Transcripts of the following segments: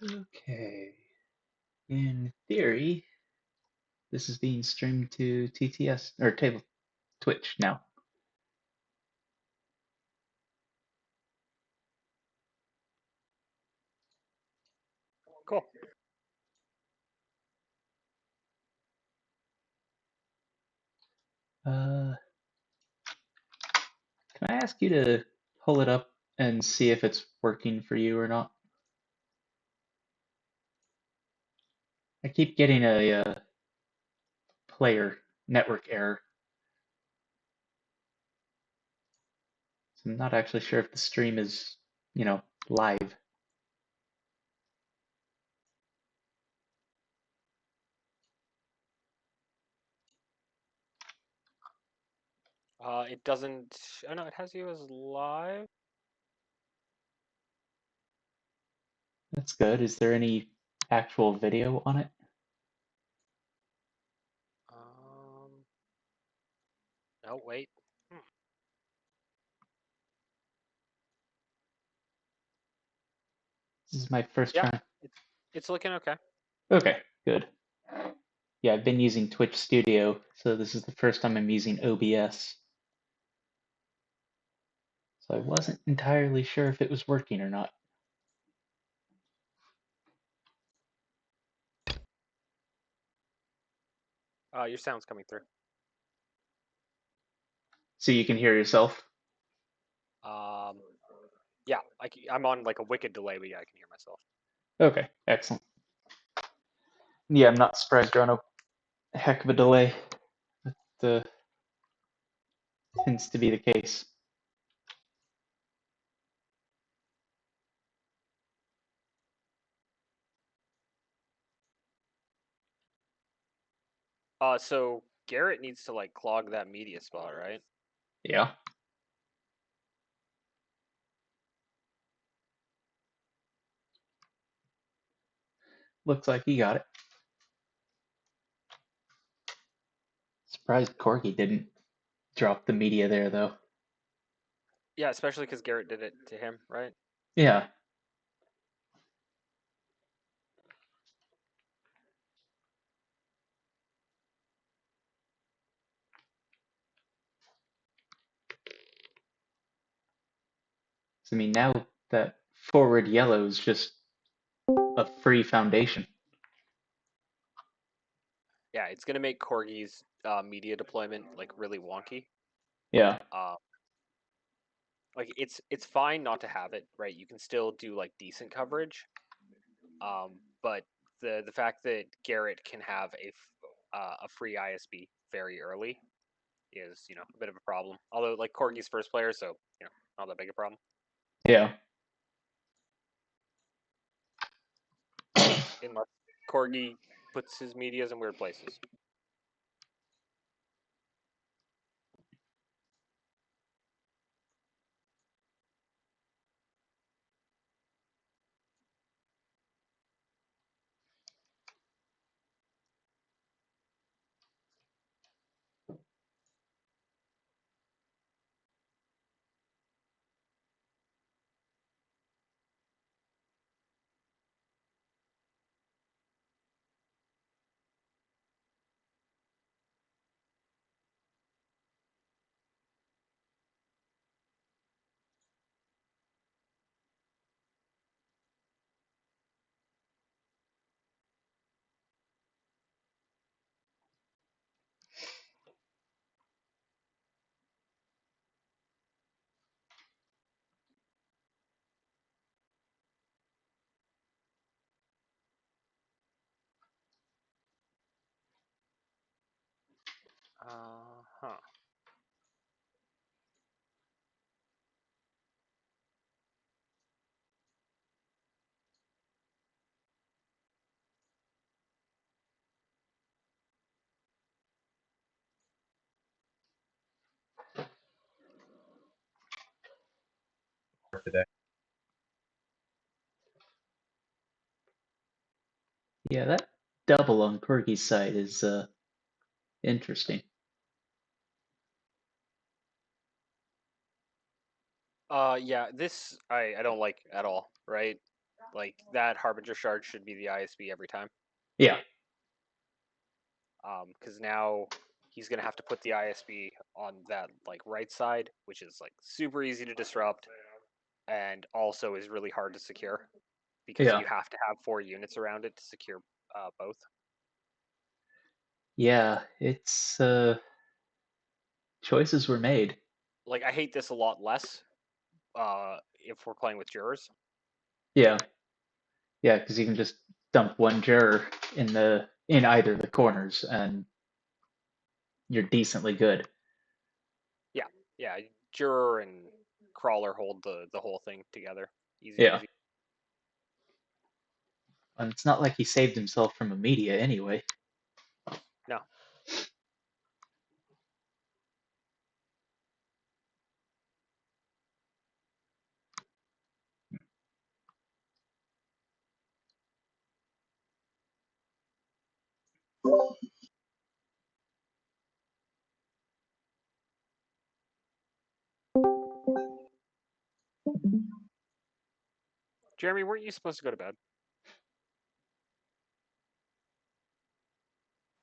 Okay. In theory, this is being streamed to TTS or table Twitch now. Cool. Can I ask you to pull it up and see if it's working for you or not? I keep getting a player network error. So I'm not actually sure if the stream is, live. It doesn't. Oh no, it has you as live. That's good. Is there any actual video on it? Um. No, wait. Hmm. This is my first Yeah, time. it's looking okay. Okay, good. Yeah, I've been using Twitch Studio, so this is the first time I'm using OBS. So I wasn't entirely sure if it was working or not. Your sound's coming through. So you can hear yourself? Um. Yeah, I'm on like a wicked delay, but yeah, I can hear myself. Okay, excellent. Yeah, I'm not surprised you're on a heck of a delay. That tends to be the case. So Garrett needs to like clog that media spot, right? Yeah. Looks like you got it. Surprised Corgi didn't drop the media there, though. Yeah, especially because Garrett did it to him, right? Yeah. So, I mean, now that forward yellow is just a free foundation. Yeah, it's gonna make Corgi's media deployment like really wonky. Yeah. Uh, like it's fine not to have it, right? You can still do like decent coverage. But the fact that Garrett can have a free ISB very early is a bit of a problem. Although like Corgi's first player, so not that big a problem. Yeah. Unless Corgi puts his medias in weird places. Huh. Today. Yeah, that double on Corgi's side is interesting. Yeah, this I don't like at all, right? Like that Harbinger shard should be the ISB every time. Yeah. Because now he's gonna have to put the ISB on that like right side, which is like super easy to disrupt, and also is really hard to secure because Yeah. you have to have 4 units around it to secure both. Yeah, it's choices were made. Like I hate this a lot less if we're playing with jurors. Yeah. Yeah, because you can just dump one juror in either of the corners and you're decently good. Yeah, juror and crawler hold the whole thing together. Easy Yeah. peasy. And it's not like he saved himself from a media anyway. No. Jeremy, weren't you supposed to go to bed?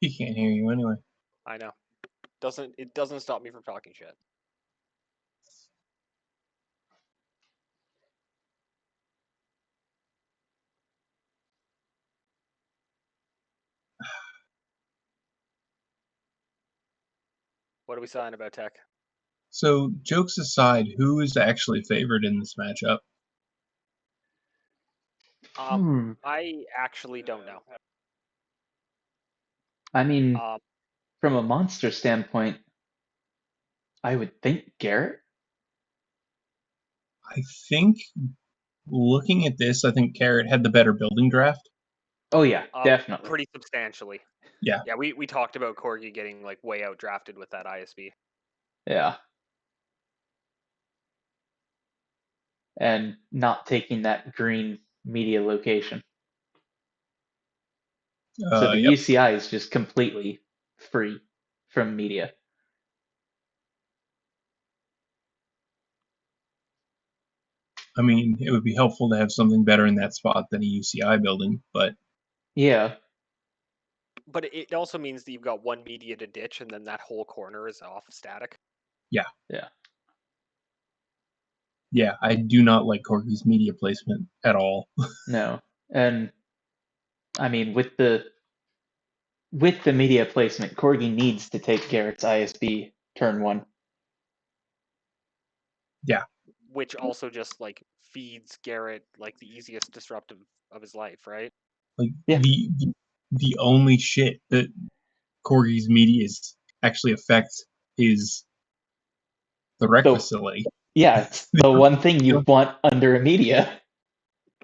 He can't hear you anyway. I know. It doesn't stop me from talking shit. What are we saying about tech? So, jokes aside, who is actually favored in this matchup? I actually don't know. I mean, Um, from a monster standpoint, I would think Grrtt. I think, looking at this, I think Grrtt had the better building draft. Oh yeah, definitely. pretty substantially. Yeah. Yeah, we talked about Corgi getting like way out drafted with that ISB. Yeah. And not taking that green media location. So the Yep. UCI is just completely free from media. I mean, it would be helpful to have something better in that spot than a UCI building, but Yeah. But it also means that you've got one media to ditch, and then that whole corner is off static. Yeah. yeah, I do not like Corgi's media placement at all. No. And I mean, with the media placement, Corgi needs to take Grrtt's ISB turn 1. Yeah. Which also just like feeds Grrtt like the easiest disruptive of his life, right? Like Yeah. the only shit that Corgi's media actually affects is the rec facility. Yeah, it's the one thing you want under a media.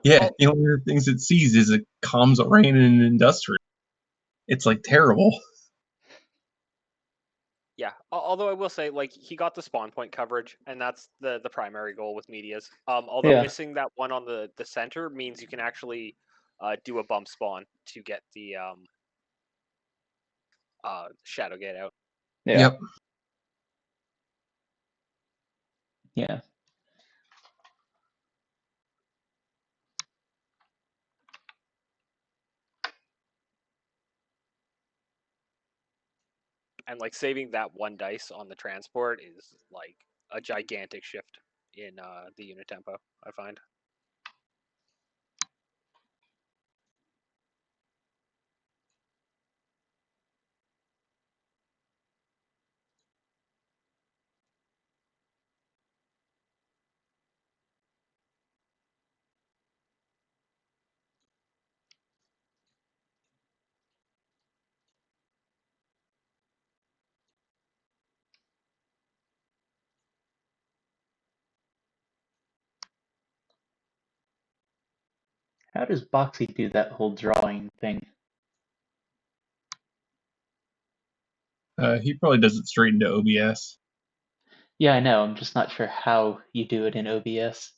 Yeah, the only other things it sees is it comms rain and industrial. It's like terrible. Yeah, although I will say, like, he got the spawn point coverage, and that's the primary goal with medias. Although Yeah. missing that one on the center means you can actually do a bump spawn to get the shadow gate out. Yeah. Yep. Yeah. And like saving that one dice on the transport is like a gigantic shift in the unit tempo, I find. How does Boxy do that whole drawing thing? He probably does it straight into OBS. Yeah, I know. I'm just not sure how you do it in OBS.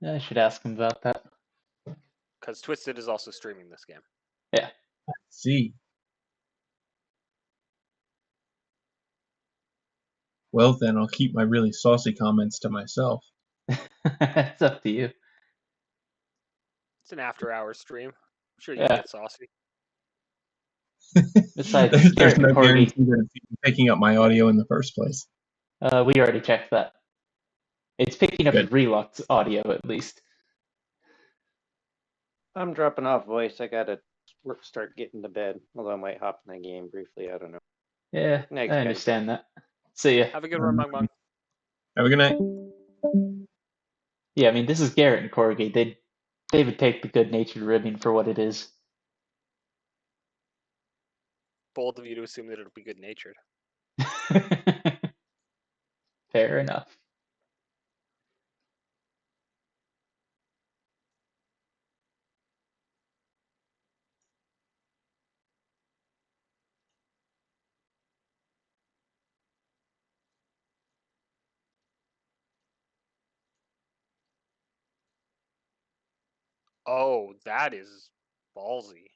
I should ask him about that. Because Twisted is also streaming this game. Yeah. Let's see. Well, then I'll keep my really saucy comments to myself. It's up to you. It's an after-hours stream. I'm sure you can Yeah. get saucy. Besides, There's Grrtt and no Corgi, guarantee that it's even picking up my audio in the first place. we already checked that. It's picking up Good. Reluct's audio at least. I'm dropping off voice. I gotta start getting to bed. Although I might hop in the game briefly. I don't know. Yeah, Thanks, I guys. understand that. See ya. Have a good one, Mung Mung. Have a good night. Yeah, I mean, this is Grrtt and Corgi. They would take the good-natured ribbing for what it is. Bold of you to assume that it'll be good-natured. Fair enough. Oh, that is ballsy.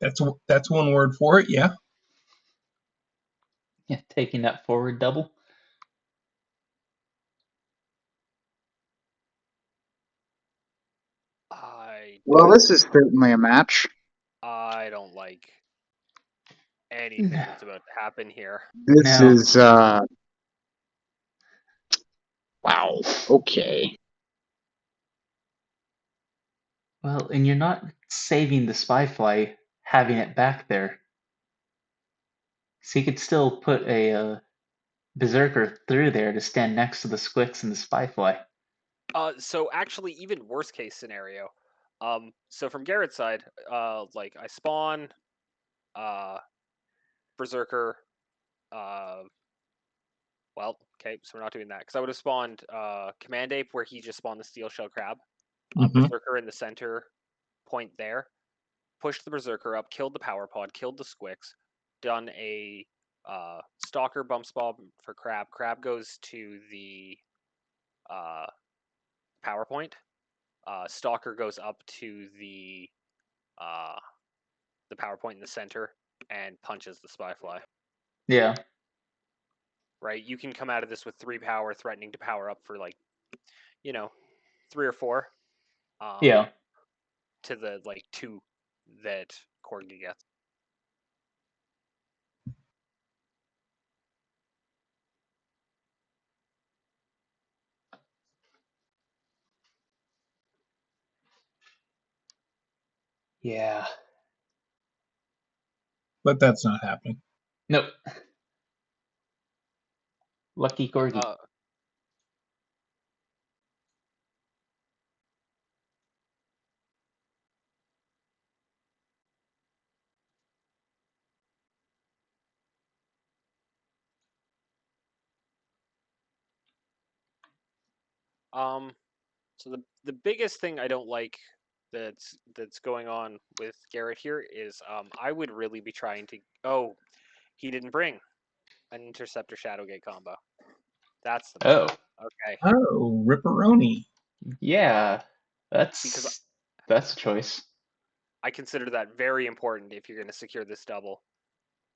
That's one word for it. Yeah. Yeah, taking that forward double. Well, this is certainly a match. I don't like anything that's about to happen here. This No. is wow. Okay. Well, and you're not saving the Spyfly having it back there. So you could still put a Berserker through there to stand next to the Squix and the Spyfly. So actually, even worst case scenario. So from Garrett's side, like I spawn, Berserker, well, okay, so we're not doing that because I would have spawned Command Ape where he just spawned the Steel Shell Crab, Mhm. Berserker in the center point there, pushed the Berserker up, killed the Power Pod, killed the Squix, done a Stalker bump spell for Crab. Crab goes to the Power Point. Stalker goes up to the Power Point in the center and punches the Spyfly. Yeah. Right? You can come out of this with 3 power, threatening to power up for like, 3 or 4. Yeah. To the like 2 that Corgi gets. Yeah. But that's not happening. Nope. Lucky Corgi. So the biggest thing I don't like that's going on with Grrtt here is I would really be trying to. Oh, he didn't bring an Interceptor Shadowgate combo. That's the Oh. okay. Oh, Ripperoni. Yeah. Because That's a choice. I consider that very important if you're going to secure this double.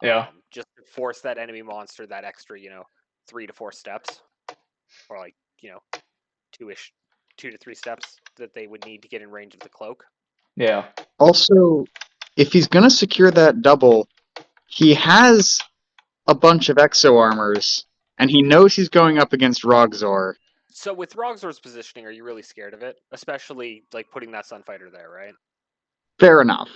Yeah. Just to force that enemy monster that extra, 3 to 4 steps, or like 2-ish, 2 to 3 steps that they would need to get in range of the cloak. Yeah. Also, if he's gonna secure that double, he has a bunch of exo armors, and he knows he's going up against Rogzor. So with Rogzor's positioning, are you really scared of it? Especially like putting that Sunfighter there, right? Fair enough.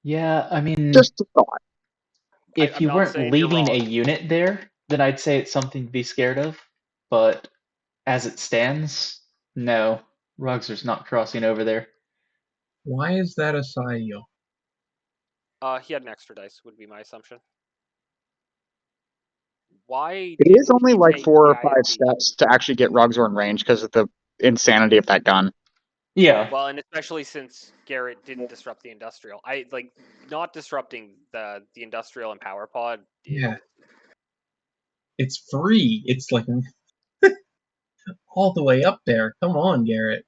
Yeah, I mean, Just a thought. if I'm you not weren't saying you're leaving a wrong. unit there, then I'd say it's something to be scared of. But as it stands, no. Rugser's not crossing over there. Why is that a Saio? He had an extra dice, would be my assumption. Why It is didn't only he like take 4 the or 5 ISD? steps to actually get Rogzor in range because of the insanity of that gun. Yeah. Well, and especially since Grrtt didn't disrupt the industrial. I like not disrupting the industrial and power pod. Yeah. It's free. It's like all the way up there. Come on, Grrtt.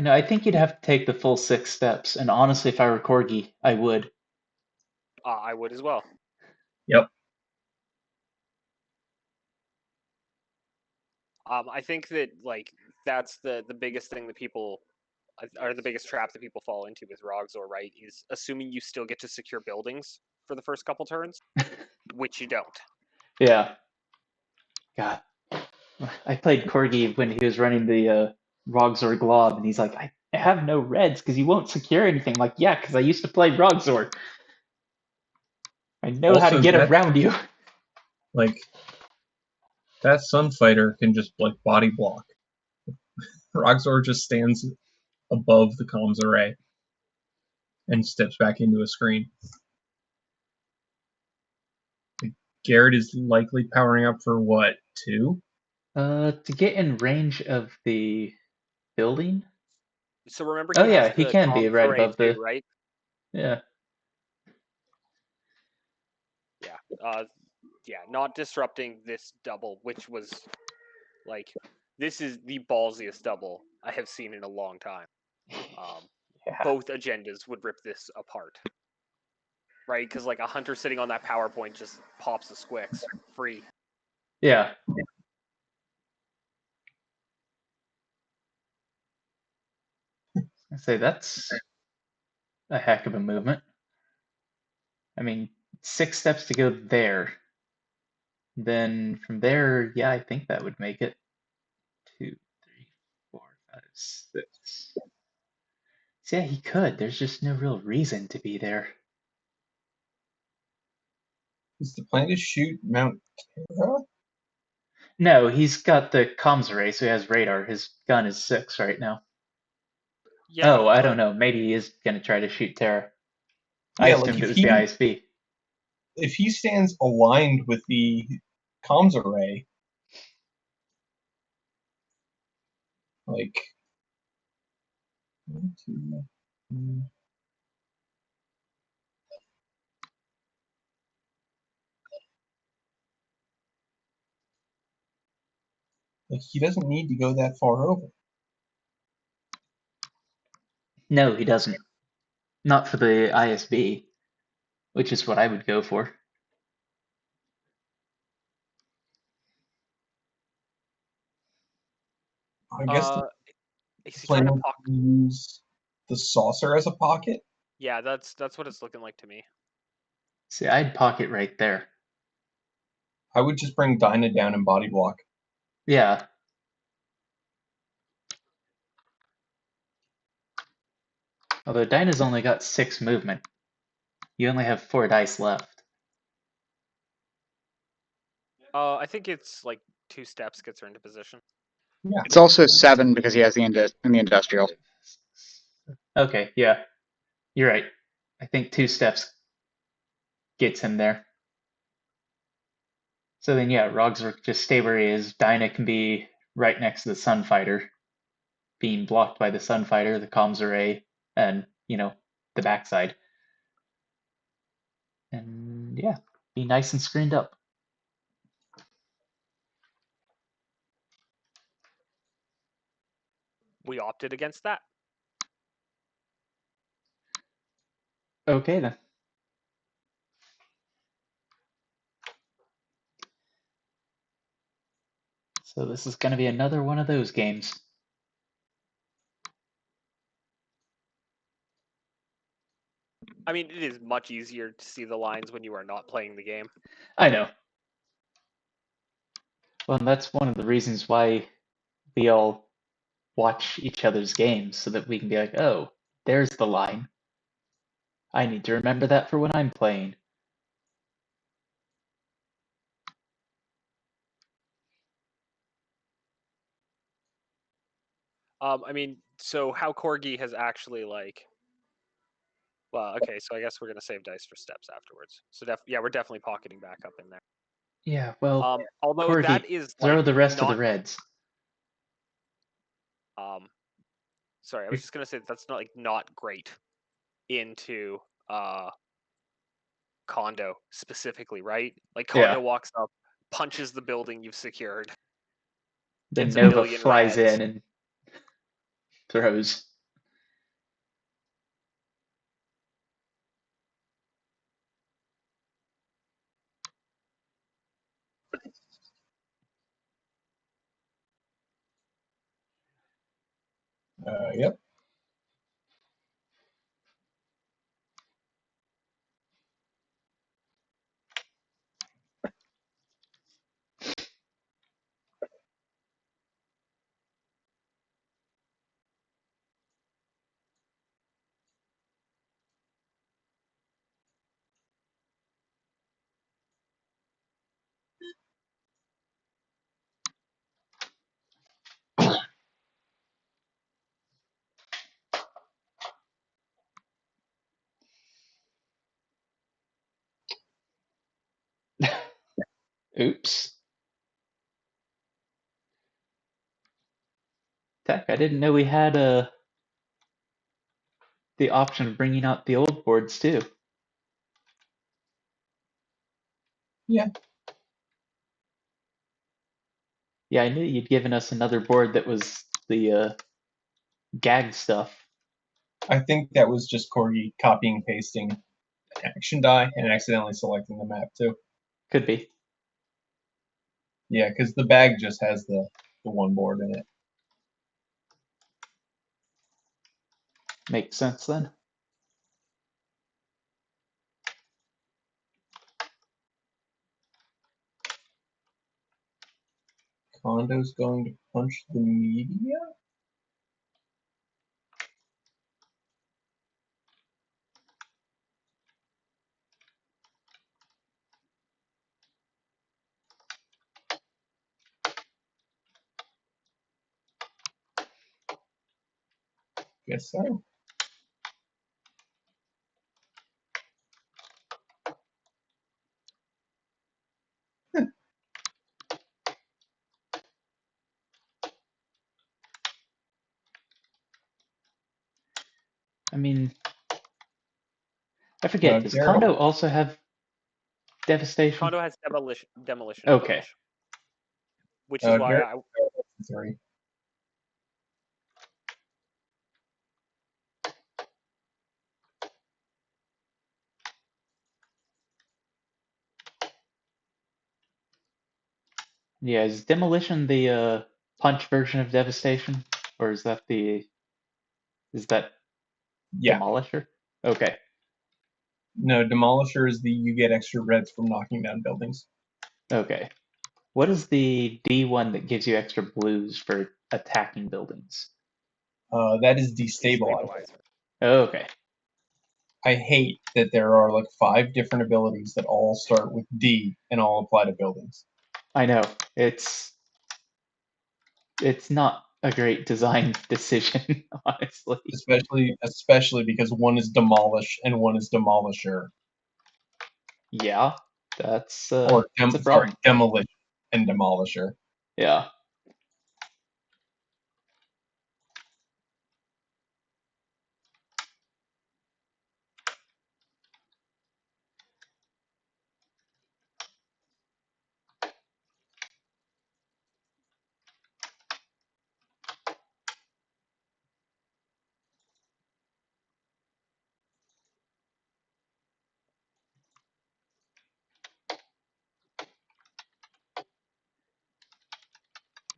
I think you'd have to take the full 6 steps. And honestly, if I were Corgi, I would. I would as well. Yep. I think that like that's the biggest thing that people, or the biggest trap that people fall into with Rogzor, right? Is assuming you still get to secure buildings for the first couple turns, which you don't. Yeah. God. I played Corgi when he was running the Rogzor Glob, and he's like, I have no reds because you won't secure anything. I'm like, yeah, because I used to play Rogzor. I know how to Also, get that around you. like that Sunfighter can just like body block. Roxor just stands above the comms array and steps back into a screen. Grrtt is likely powering up for what, 2? To get in range of the building? So remember, Oh he has yeah, he the can be comms right array above too, the. right? Yeah. Yeah. Yeah. Not disrupting this double, which was like, this is the ballsiest double I have seen in a long time. Yeah. Both agendas would rip this apart, right? Because like a hunter sitting on that PowerPoint just pops the squicks free. Yeah. I say that's a heck of a movement. I mean, 6 steps to go there. Then from there, yeah, I think that would make it 2, 3, 4, 5, 6. So yeah, he could. There's just no real reason to be there. Is the plan to shoot Mount Terra? No, he's got the comms array, so he has radar. His gun is 6 right now. Yeah. Oh, I don't know. Maybe he is going to try to shoot Terra. I Yeah, like assumed it was the ISB. if he stands aligned with the comms array, like 1, 2, 3. Like he doesn't need to go that far over. No, he doesn't. Not for the ISB, which is what I would go for. I guess the Is he plan trying to would pocket? be to use the saucer as a pocket. Yeah, that's what it's looking like to me. See, I'd pocket right there. I would just bring Dinah down and body block. Yeah. Although Dinah's only got 6 movement. You only have 4 dice left. I think it's like 2 steps gets her into position. Yeah. It's also 7 because he has the in the industrial. Okay, yeah. You're right. I think 2 steps gets him there. So then, yeah, Rogsworth just stay where he is. Dinah can be right next to the Sunfighter, being blocked by the Sunfighter, the comms array, and, the backside. And yeah, be nice and screened up. We opted against that. Okay then. So this is going to be another one of those games. I mean, it is much easier to see the lines when you are not playing the game. I know. Well, and that's one of the reasons why we all watch each other's games, so that we can be like, oh, there's the line. I need to remember that for when I'm playing. I mean, so how Corgi has actually like. Well, okay, so I guess we're gonna save dice for steps afterwards. So yeah, we're definitely pocketing back up in there. Yeah, well, Although Corgi, that is throw like the rest of the not. reds. Sorry, I was just gonna say that's not not great into Condo specifically, right? Like Condo Yeah. walks up, punches the building you've secured, Then gets a Nova million flies reds. in and throws. Yep. Oops. Tech, I didn't know we had the option of bringing out the old boards too. Yeah. Yeah, I knew you'd given us another board that was the gag stuff. I think that was just Corgi copying and pasting an action die and accidentally selecting the map too. Could be. Yeah, because the bag just has the one board in it. Makes sense then. Kondo's going to punch the media? Guess so. I mean, I forget, does Garrett, Kondo also have devastation? Kondo has demolition Okay. approach, which is why Garrett, 3. Yeah, is demolition the punch version of devastation? Or is that Yeah. demolisher? Okay. No, Demolisher is the you get extra reds from knocking down buildings. Okay. What is the D1 that gives you extra blues for attacking buildings? That is Destabilizer. Okay. I hate that there are like 5 different abilities that all start with D and all apply to buildings. I know. It's not a great design decision, honestly. Especially because one is Demolish and one is Demolisher. Yeah, that's Or a problem. Demolish and Demolisher. Yeah.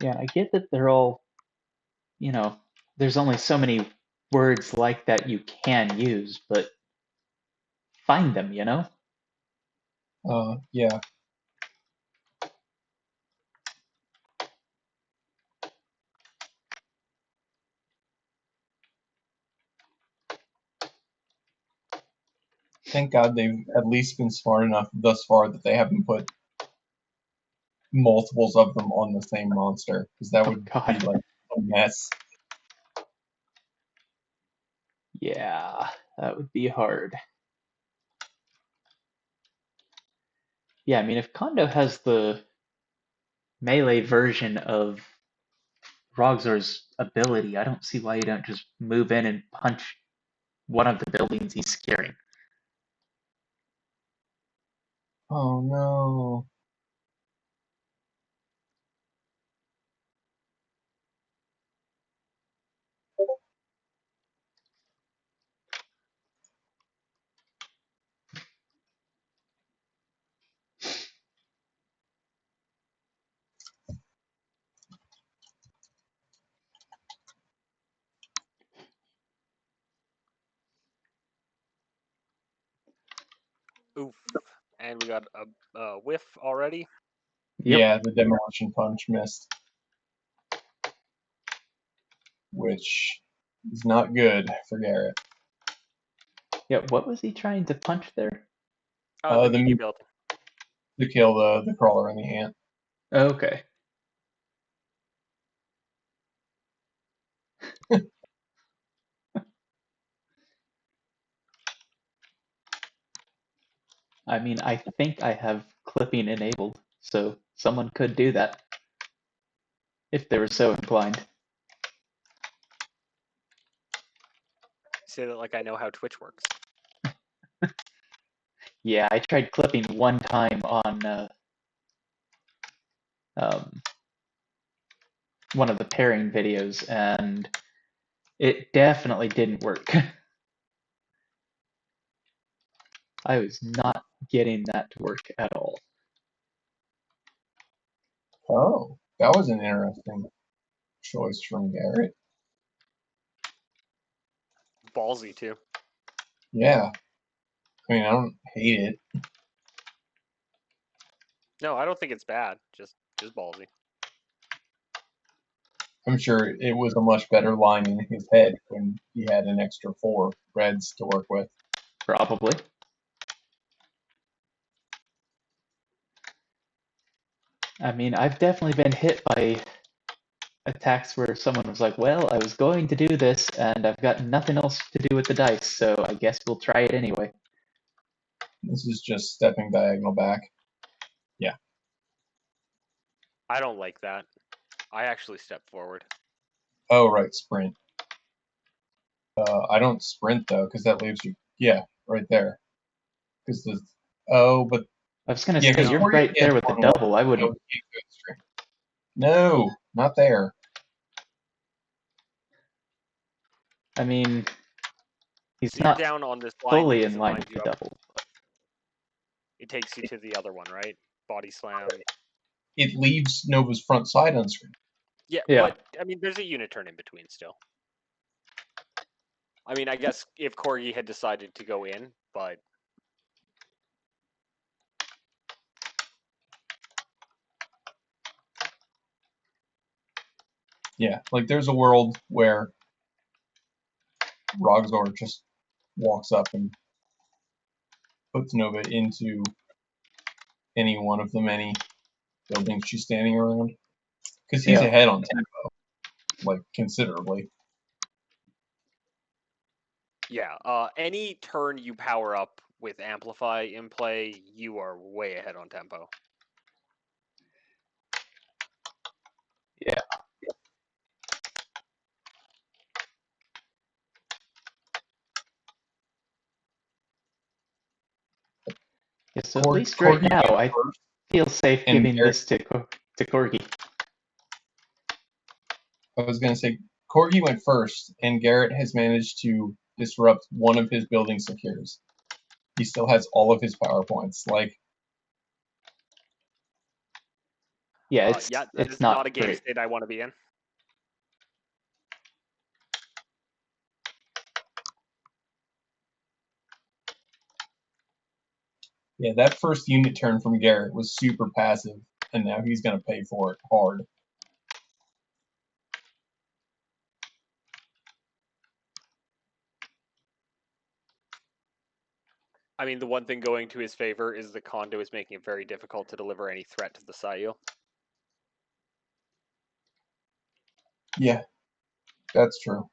Yeah, I get that they're all, there's only so many words like that you can use, but find them, Yeah. Thank God they've at least been smart enough thus far that they haven't put multiples of them on the same monster, because that Oh would be god. like a mess. Yeah, that would be hard. Yeah, I mean, if Kondo has the melee version of Rogzor's ability, I don't see why you don't just move in and punch one of the buildings he's scaring. Oh no. Oof. And we got a whiff already. Yep. Yeah, the demolition punch missed, which is not good for Garrett. Yeah, what was he trying to punch there? The The media building. to kill the crawler and the ant. Okay. I mean, I think I have clipping enabled, so someone could do that if they were so inclined. Say that like I know how Twitch works. Yeah, I tried clipping one time on um, one of the pairing videos, and it definitely didn't work. I was not getting that to work at all. Oh, that was an interesting choice from Garrett. Ballsy too. Yeah, I mean, I don't hate it. No, I don't think it's bad. Just ballsy. I'm sure it was a much better line in his head when he had an extra 4 reds to work with. Probably. I mean, I've definitely been hit by attacks where someone was like, well, I was going to do this, and I've got nothing else to do with the dice, so I guess we'll try it anyway. This is just stepping diagonal back. Yeah. I don't like that. I actually step forward. Oh, right, sprint. I don't sprint, though, because that leaves you... Yeah, right there. Because the... Oh, but... I was going to Yeah, say, because you're Corgi right has there with the one more. double. I So wouldn't. he goes straight. No, not there. I mean, he's So you're not down on this line fully because in it line lines with you the up. double. It takes you to the other one, right? Body slam. It leaves Nova's front side unscrewed. Yeah, Yeah. but I mean, there's a unit turn in between still. I mean, I guess if Corgi had decided to go in, but Yeah, like there's a world where Rogzor just walks up and puts Nova into any one of the many buildings she's standing around. Because he's Yeah. ahead on tempo, like considerably. yeah, any turn you power up with Amplify in play, you are way ahead on tempo. Yeah. Yeah, so at least right Corgi now, went I first, feel safe and giving Garrett, this to Corgi. I was going to say, Corgi went first, and Garrett has managed to disrupt one of his building secures. He still has all of his power points. Like, Yeah, Yeah, that it's is not a not game great. state I want to be in. yeah, that first unit turn from Garrett was super passive, and now he's going to pay for it hard. I mean, the one thing going to his favor is the Condo is making it very difficult to deliver any threat to the Sayu. Yeah, that's true.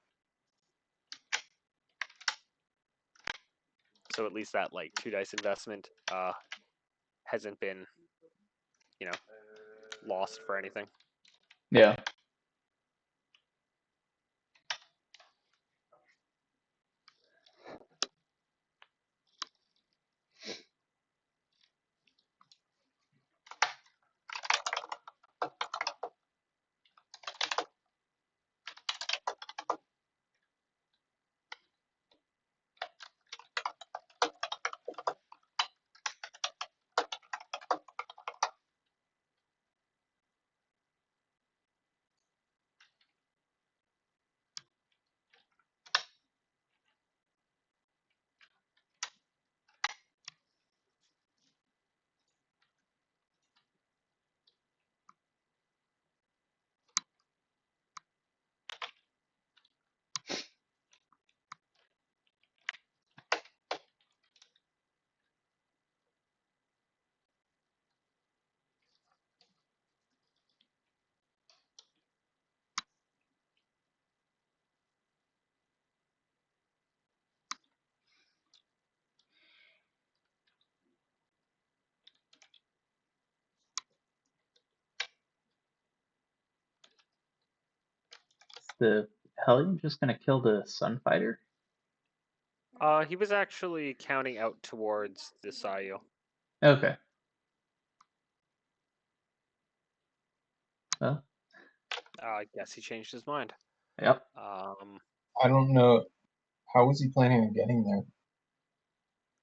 So at least that like 2 dice investment hasn't been, lost for anything. Yeah. the Hellion just gonna kill the Sunfighter? He was actually counting out towards the Sayu. Okay. Well, I guess he changed his mind. yep. I don't know. How was he planning on getting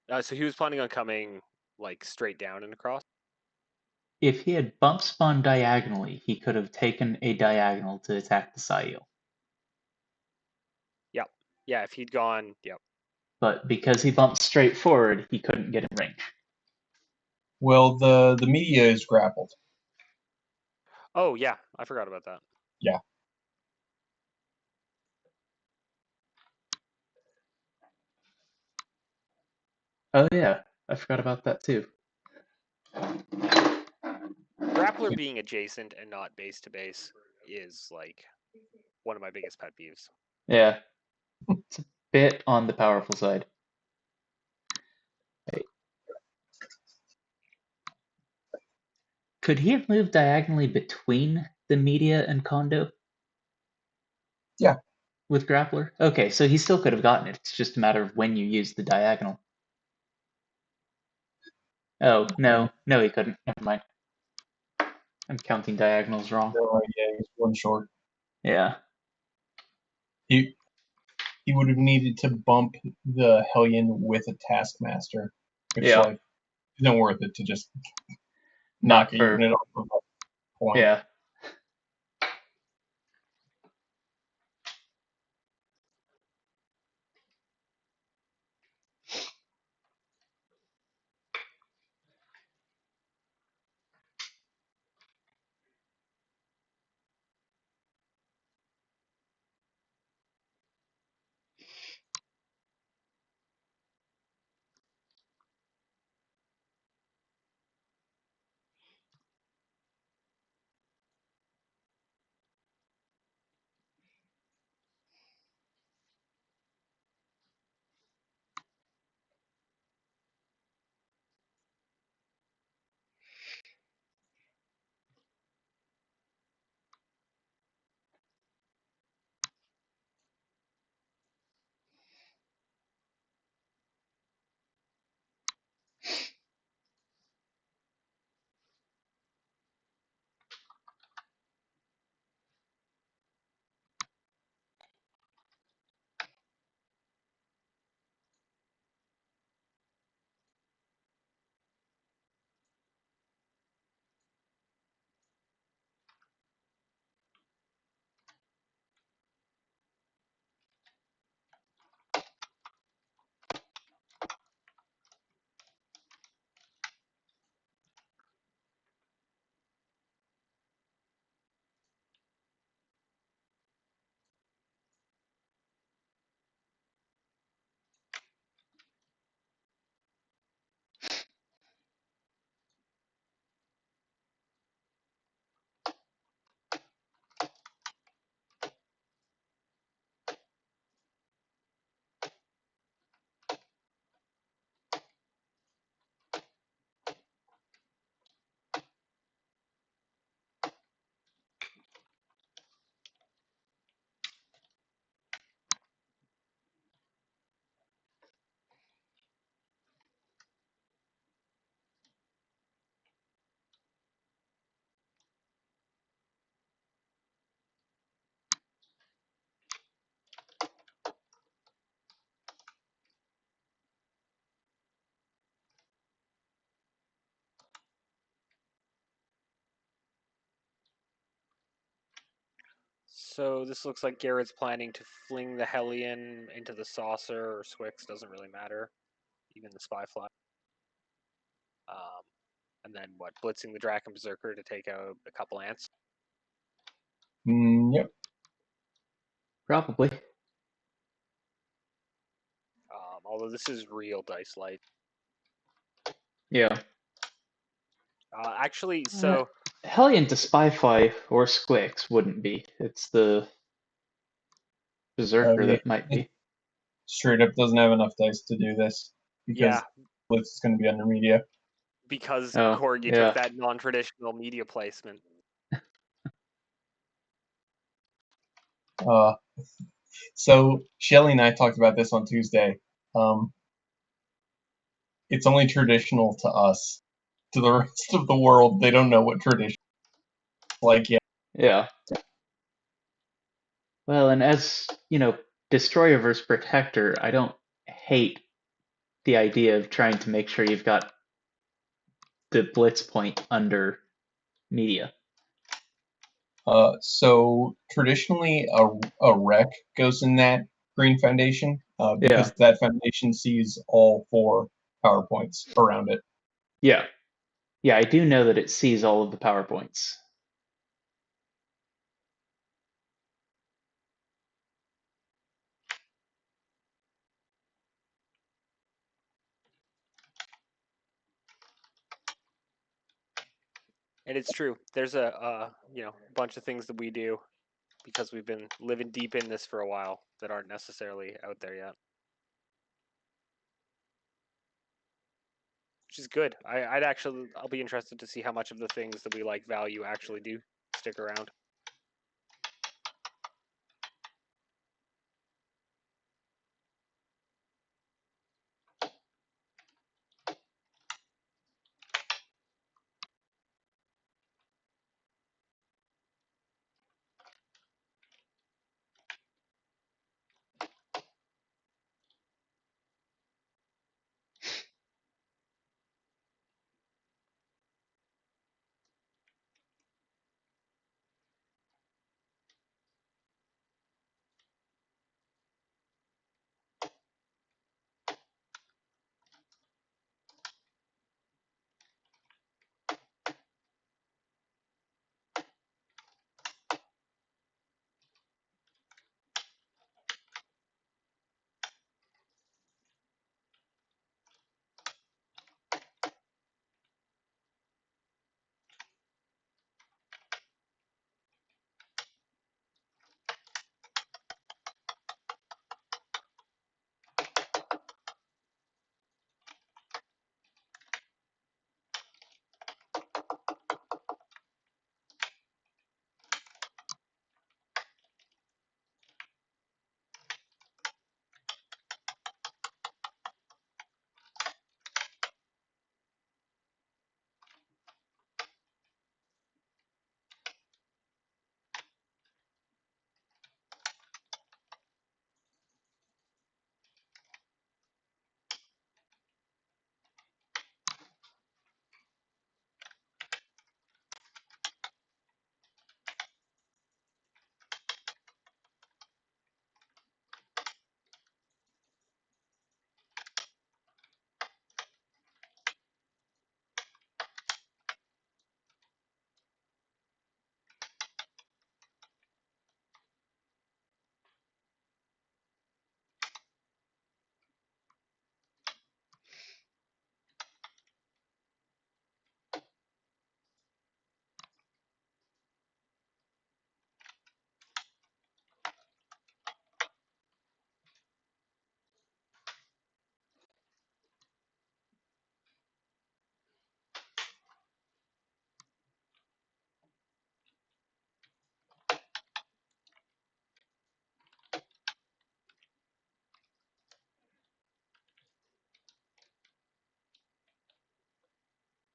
there? So he was planning on coming like straight down and across. If he had bump spun diagonally, he could have taken a diagonal to attack the Sayu. Yep. Yeah, if he'd gone, yep. But because he bumped straight forward, he couldn't get in range. Well, the media is grappled. Oh yeah, I forgot about that. Yeah. Oh yeah, I forgot about that too. Grappler being adjacent and not base to base is like one of my biggest pet peeves. Yeah. It's a bit on the powerful side. Right. Could he have moved diagonally between the media and condo? Yeah. With grappler? Okay, so he still could have gotten it. It's just a matter of when you use the diagonal. Oh, no, he couldn't. Never mind. I'm counting diagonals wrong. So, yeah, he's one short. Yeah. He would have needed to bump the Hellion with a Taskmaster, which Yeah. isn't worth it to just Not knock a for. unit off of a point. Yeah. So this looks like Garrett's planning to fling the Hellion into the saucer or Swix, doesn't really matter. Even the spy fly. And then what? Blitzing the Draken Berserker to take out a couple ants. Yep. Probably. Although this is real dice light. Yeah. Actually, so Hellion to Spyfly or Squix wouldn't be. It's the Berserker yeah. that might be. Straight up doesn't have enough dice to do this because yeah, Blitz is going to be under media. because Oh, Corgi yeah. took that non-traditional media placement. So Shelly and I talked about this on Tuesday. It's only traditional to us. To the rest of the world, they don't know what tradition is like yet. Yeah. Well, and as, Destroyer versus Protector, I don't hate the idea of trying to make sure you've got the blitz point under media. So traditionally, a wreck goes in that green foundation because that foundation sees all 4 PowerPoints around it. Yeah. Yeah, I do know that it sees all of the PowerPoints. And it's true. There's a bunch of things that we do because we've been living deep in this for a while that aren't necessarily out there yet. Which is good. I'll be interested to see how much of the things that we value actually do stick around.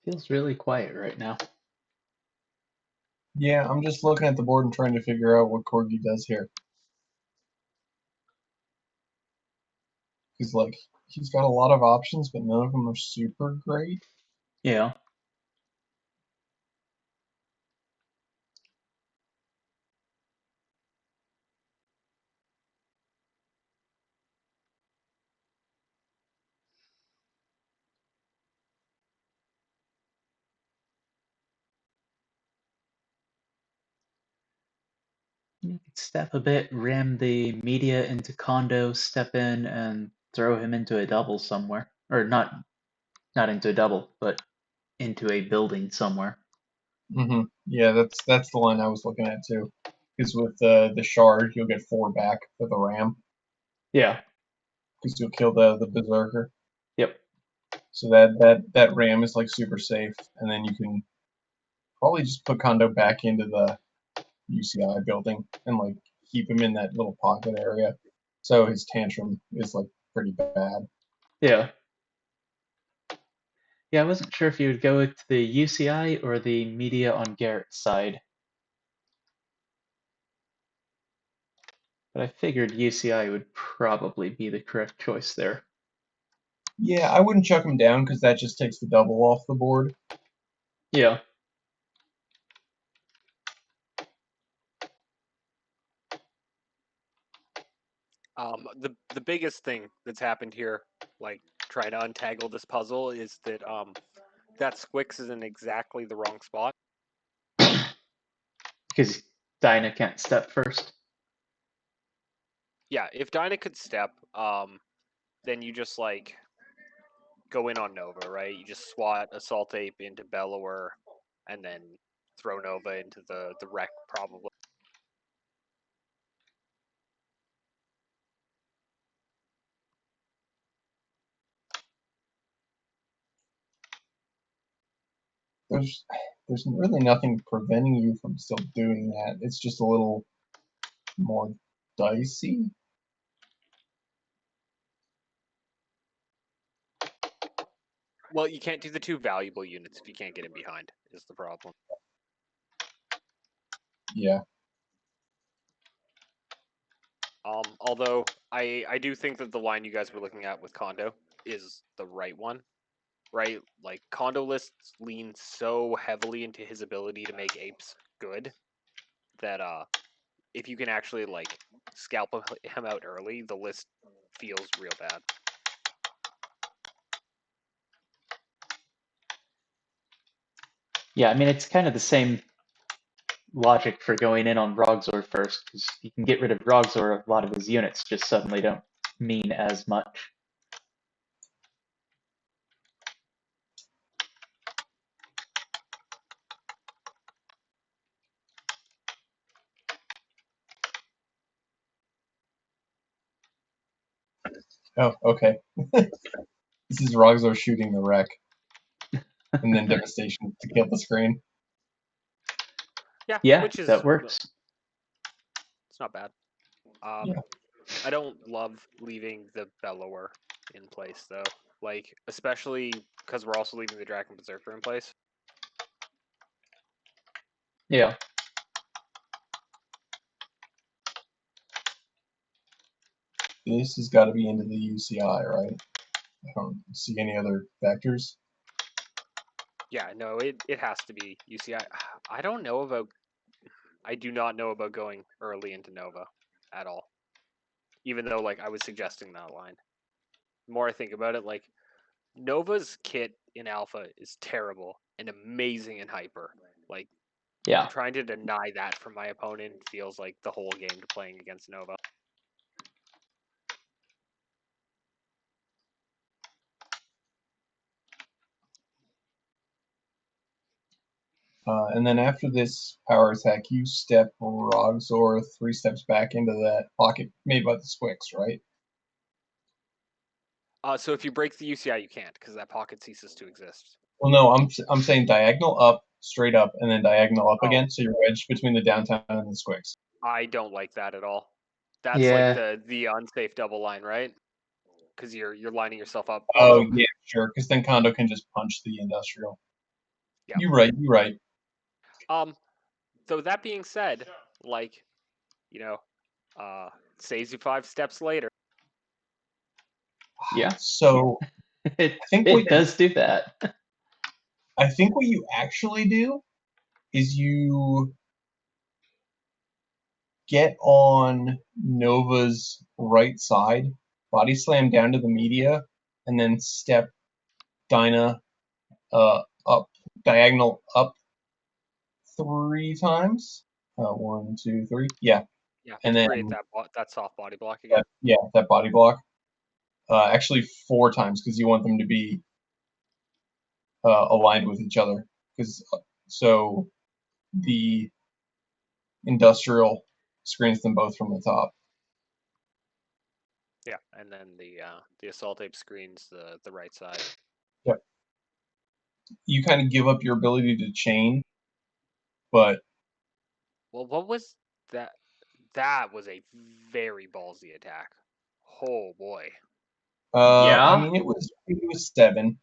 Feels really quiet right now. Yeah, I'm just looking at the board and trying to figure out what Corgi does here. He's got a lot of options, but none of them are super great. Yeah. You could step a bit, ram the media into Kondo, step in, and throw him into a double somewhere. Or not into a double, but into a building somewhere. Yeah, that's the line I was looking at too. Because with the shard, you'll get 4 back for the ram. Yeah. Because you'll kill the berserker. Yep. So that ram is super safe, and then you can probably just put Kondo back into the UCI building and keep him in that little pocket area. So his tantrum is like pretty bad. Yeah. Yeah, I wasn't sure if you would go with the UCI or the media on Garrett's side. But I figured UCI would probably be the correct choice there. Yeah, I wouldn't chuck him down because that just takes the double off the board. Yeah. The biggest thing that's happened here, like trying to untangle this puzzle, is that that Squix is in exactly the wrong spot. Because Dinah can't step first. Yeah, if Dinah could step, then you just like go in on Nova, right? You just swat Assault Ape into Bellower, and then throw Nova into the wreck probably. There's really nothing preventing you from still doing that. It's just a little more dicey. Well, you can't do the two valuable units if you can't get in behind, is the problem. Yeah. Although I do think that the line you guys were looking at with Kondo is the right one, right? Like Kondo lists lean so heavily into his ability to make apes good that if you can actually like scalp him out early, the list feels real bad. Yeah, I mean, it's kind of the same logic for going in on Rogzor first, because you can get rid of Rogzor, a lot of his units just suddenly don't mean as much. Oh, okay. This is Rogzor shooting the wreck, and then devastation to kill the screen. Yeah, Yeah, which is that works. It's not bad. Yeah. I don't love leaving the Bellower in place though. Like especially because we're also leaving the Dragon Berserker in place. Yeah. This has got to be into the UCI, right? I don't see any other factors. Yeah, no, it has to be UCI. I don't know about. I do not know about going early into Nova at all. Even though like I was suggesting that line. The more I think about it, like Nova's kit in Alpha is terrible and amazing in Hyper. Like Yeah. trying to deny that from my opponent feels like the whole game to playing against Nova. And then after this power attack, you step Rogzor 3 steps back into that pocket made by the Squix, right? So if you break the UCI, you can't because that pocket ceases to exist. Well, no, I'm saying diagonal up, straight up, and then diagonal up Oh. again, so you're wedged between the downtown and the Squix. I don't like that at all. That's Yeah. like the unsafe double line, right? Because you're lining yourself up. Oh, Although, yeah, sure, because then Kondo can just punch the industrial. Yeah. You're right, you're right. So that being said, like, saves you 5 steps later. Yeah. So It, think it does do that. I think what you actually do is you get on Nova's right side, body slam down to the media, and then step Dinah up, diagonal up 3 times. 1, 2, 3. Yeah. Yeah, And to then create that soft body block again. that body block. Actually 4 times because you want them to be aligned with each other. So the industrial screens them both from the top. Yeah, and then the assault ape screens the right side. Yep. You kind of give up your ability to chain, but Well, what was that? That was a very ballsy attack. Oh boy. Yeah? I mean, it was 7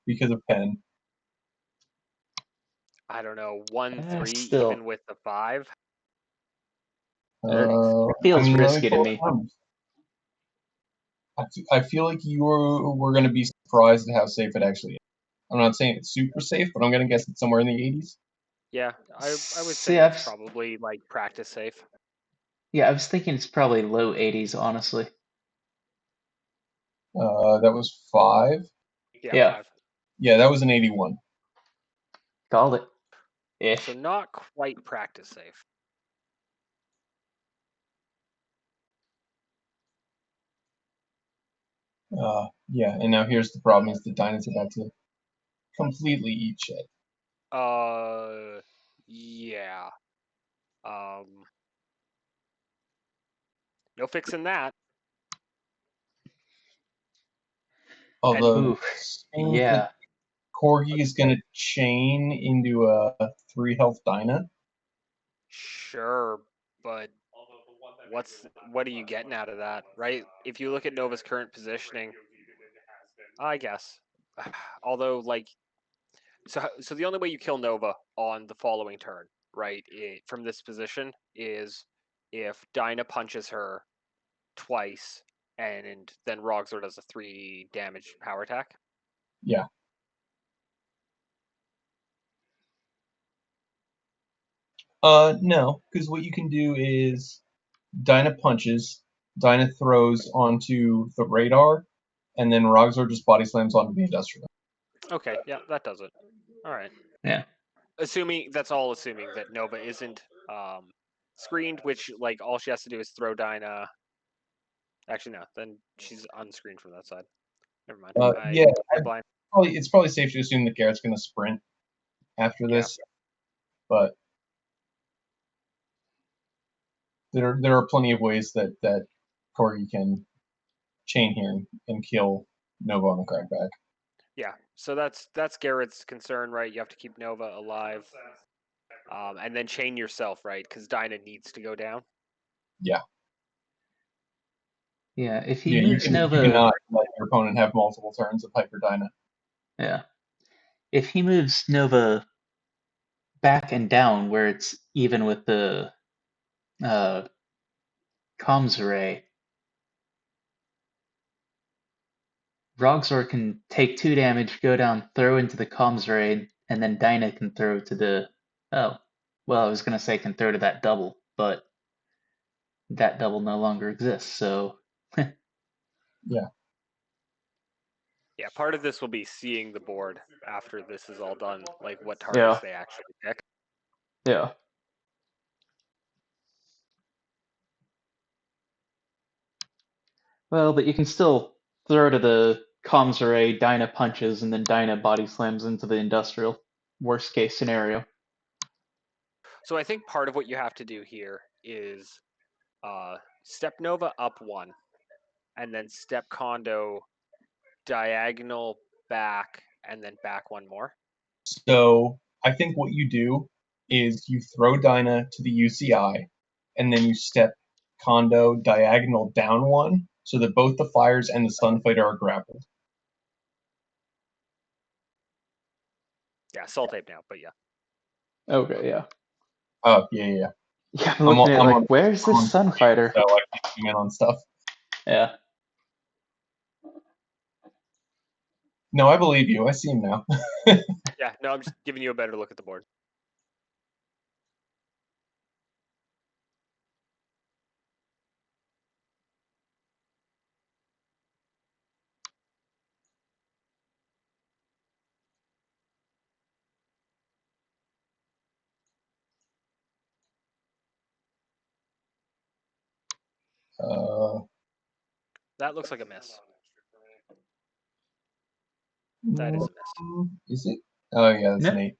because of Penn. I don't know, 1-3 Still. even with the 5. It feels I mean, let me risky to pull up me. the numbers. I feel like we're going to be surprised at how safe it actually is. I'm not saying it's super safe, but I'm going to guess it's somewhere in the 80s. Yeah, I would See, say it's probably like practice safe. Yeah, I was thinking it's probably low 80s, honestly. That was 5. Yeah, 5. Yeah, that was an 81. Called it. Ish. So not quite practice safe. Yeah, and now here's the problem: is the Dyna's about to completely eat shit. Yeah. No fixing that. Although, Ooh, yeah. Corgi is going to chain into a 3 health Dyna. Sure, but what are you getting out of that, right? If you look at Nova's current positioning, I guess. Although, like, so the only way you kill Nova on the following turn, right, from this position is if Dyna punches her twice, and then Rogzor does a 3 damage power attack. Yeah. No, because what you can do is Dyna punches, Dyna throws onto the radar, and then Rogzor just body slams onto the industrial. Okay, yeah, that does it. All right. Yeah. Assuming that Nova isn't screened, which like all she has to do is throw Dyna. Actually, no, then she's unscreened from that side. Never mind. Yeah, I blind. it's probably safe to assume that Garrett's going to sprint after this, but there are plenty of ways that Corgi can chain here and kill Nova on the crackback. Yeah, so that's Garrett's concern, right? You have to keep Nova alive, and then chain yourself, right? Because Dyna needs to go down. Yeah. Yeah, if he moves You Nova... cannot let your opponent have multiple turns of Hyper Dyna. Yeah. If he moves Nova back and down where it's even with the comms array, Rogzor can take 2 damage, go down, throw into the comms array, and then Dyna can throw to the... Oh, well, I was going to say can throw to that double, but that double no longer exists, so... Yeah. Yeah, part of this will be seeing the board after this is all done, like what targets they actually pick. Yeah. Well, but you can still throw to the comms array, Dyna punches, and then Dyna body slams into the industrial. Worst case scenario. So I think part of what you have to do here is step Nova up 1, and then step Condo diagonal back, and then back 1 more. So I think what you do is you throw Dyna to the UCI, and then you step Condo diagonal down 1, so that both the Flyers and the Sunfighter are grappled. Yeah, soul tape now, but yeah. Okay, yeah. Oh, yeah. Yeah, I'm looking at it like, where's this on screen, Sunfighter? so I can zoom in on stuff. Yeah. No, I believe you. I see him now. Yeah, no, I'm just giving you a better look at the board. That looks like a miss. That is a miss. Is it? Oh, yeah, that's No. an 8.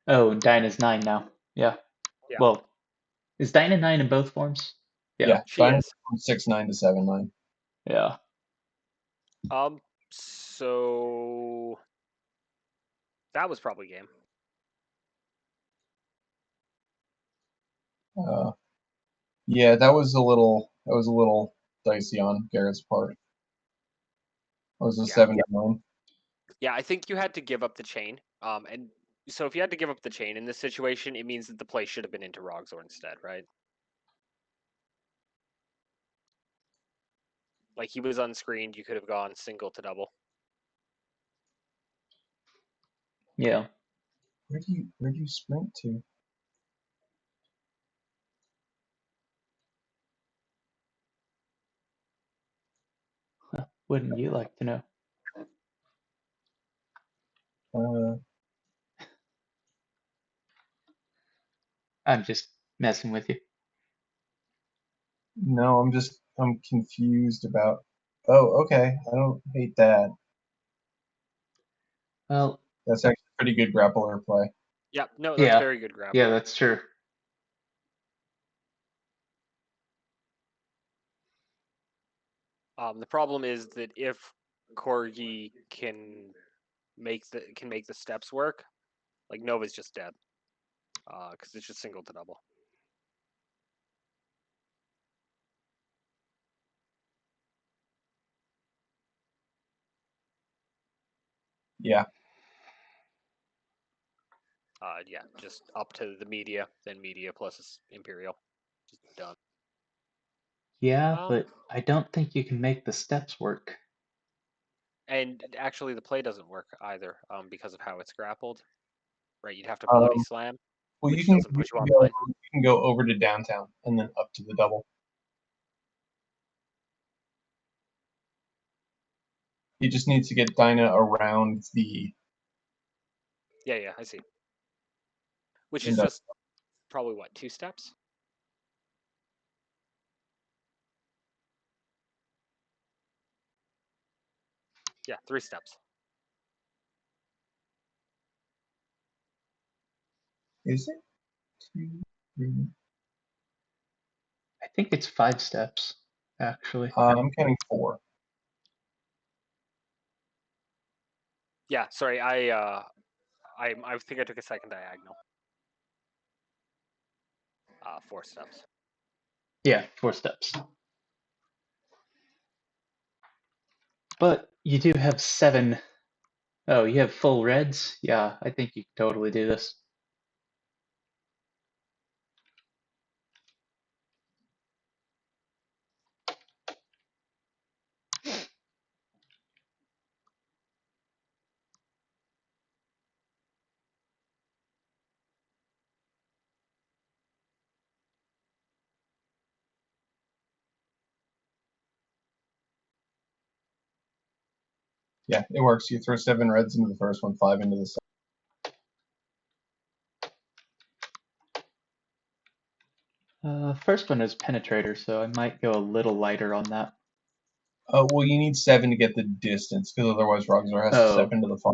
Oh, Dyna's 9 now. Yeah. Yeah. Well, is Dyna 9 in both forms? Yeah, She is. from 6-9 to 7-9. Yeah. So that was probably game. Yeah, that was a little dicey on Garrett's part. It was a 7-9. Yeah, I think you had to give up the chain. And so if you had to give up the chain in this situation, it means that the play should have been into Rogzor instead, right? Like he was unscreened, you could have gone single to double. Yeah. Where do you sprint to? Wouldn't you like to know? I'm just messing with you. No, I'm confused about. Oh, okay. I don't hate that. Well, That's actually a pretty good grappler play. Yeah, no, that's yeah. very good grab. Yeah, that's true. The problem is that if Corgi can make the steps work, like Nova's just dead. Because it's just single to double. Yeah. Yeah, just up to the media, then media plus Imperial. Just done. Yeah, but I don't think you can make the steps work. And actually, the play doesn't work either because of how it's grappled. Right, you'd have to body slam, Well, which doesn't push you go, online. you can go over to downtown and then up to the double. He just needs to get Dinah around the. Yeah, I see. Which is just probably what, 2 steps? Yeah, 3 steps. Is it? 2, 3. I think it's 5 steps, actually. I'm counting 4. Yeah, sorry, I think I took a second diagonal. 4 steps. Yeah, 4 steps. But you do have 7. Oh, you have full reds? Yeah, I think you can totally do this. Yeah, it works. You throw 7 reds into the first one, 5 into the second. First one is penetrator, so I might go a little lighter on that. Well, you need 7 to get the distance, because otherwise Rogzor has to step into the fire.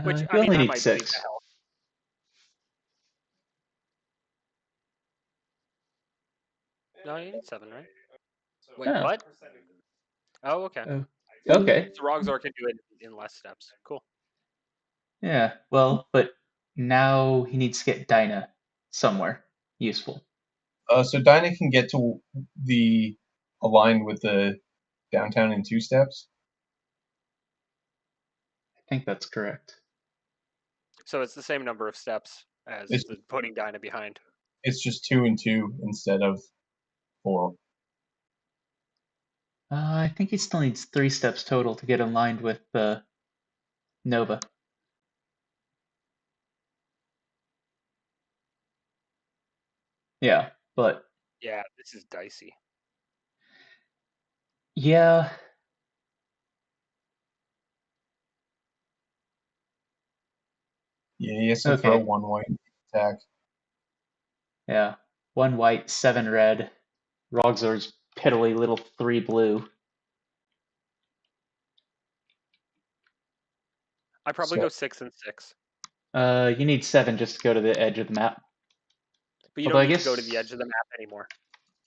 Which, You I mean, only that need might bleed 6. to hell. No, you need 7, right? Wait, Oh. what? Oh, okay. Okay. So Rogzor can do it in less steps. Cool. Yeah, well, but now he needs to get Dinah somewhere useful. So Dinah can get to the aligned with the downtown in 2 steps. I think that's correct. So it's the same number of steps as It's, the putting Dinah behind. it's just 2 and 2 instead of 4. I think he still needs 3 steps total to get aligned with Nova. Yeah, but Yeah, this is dicey. yeah. Yeah, he has to throw 1 white attack. Yeah. 1 white, 7 red. Rogzor's piddly little 3 blue. I probably go 6 and 6. You need 7 just to go to the edge of the map. But you Although don't I need to go to guess the edge of the map anymore.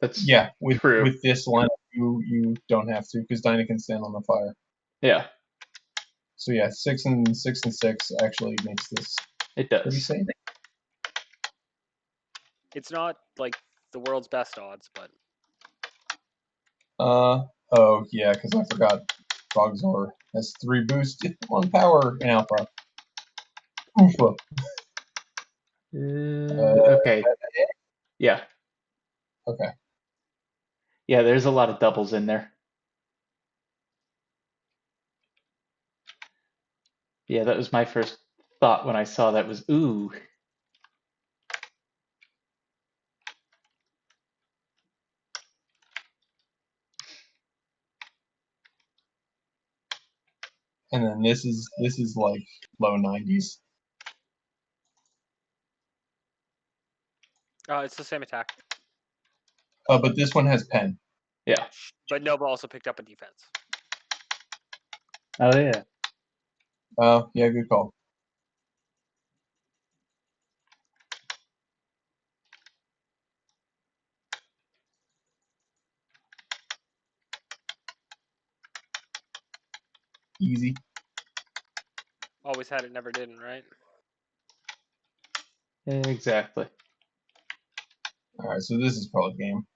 that's Yeah, true. with this lineup, you don't have to, because Dinah can stand on the fire. Yeah. So yeah, 6 and 6 actually makes this It pretty does. safe. It's not like the world's best odds, but Oh yeah, because I forgot Frogzor has 3 boost, 1 power in Alpha. Oofa. Okay. Yeah. Okay. Yeah, there's a lot of doubles in there. Yeah, that was my first thought when I saw that was, ooh. And then this is like low 90s. it's the same attack. But this one has pen. Yeah. But Nova also picked up a defense. Oh, yeah. Yeah, good call. Easy. Always had it, never didn't, right? Exactly. Alright, so this is probably game.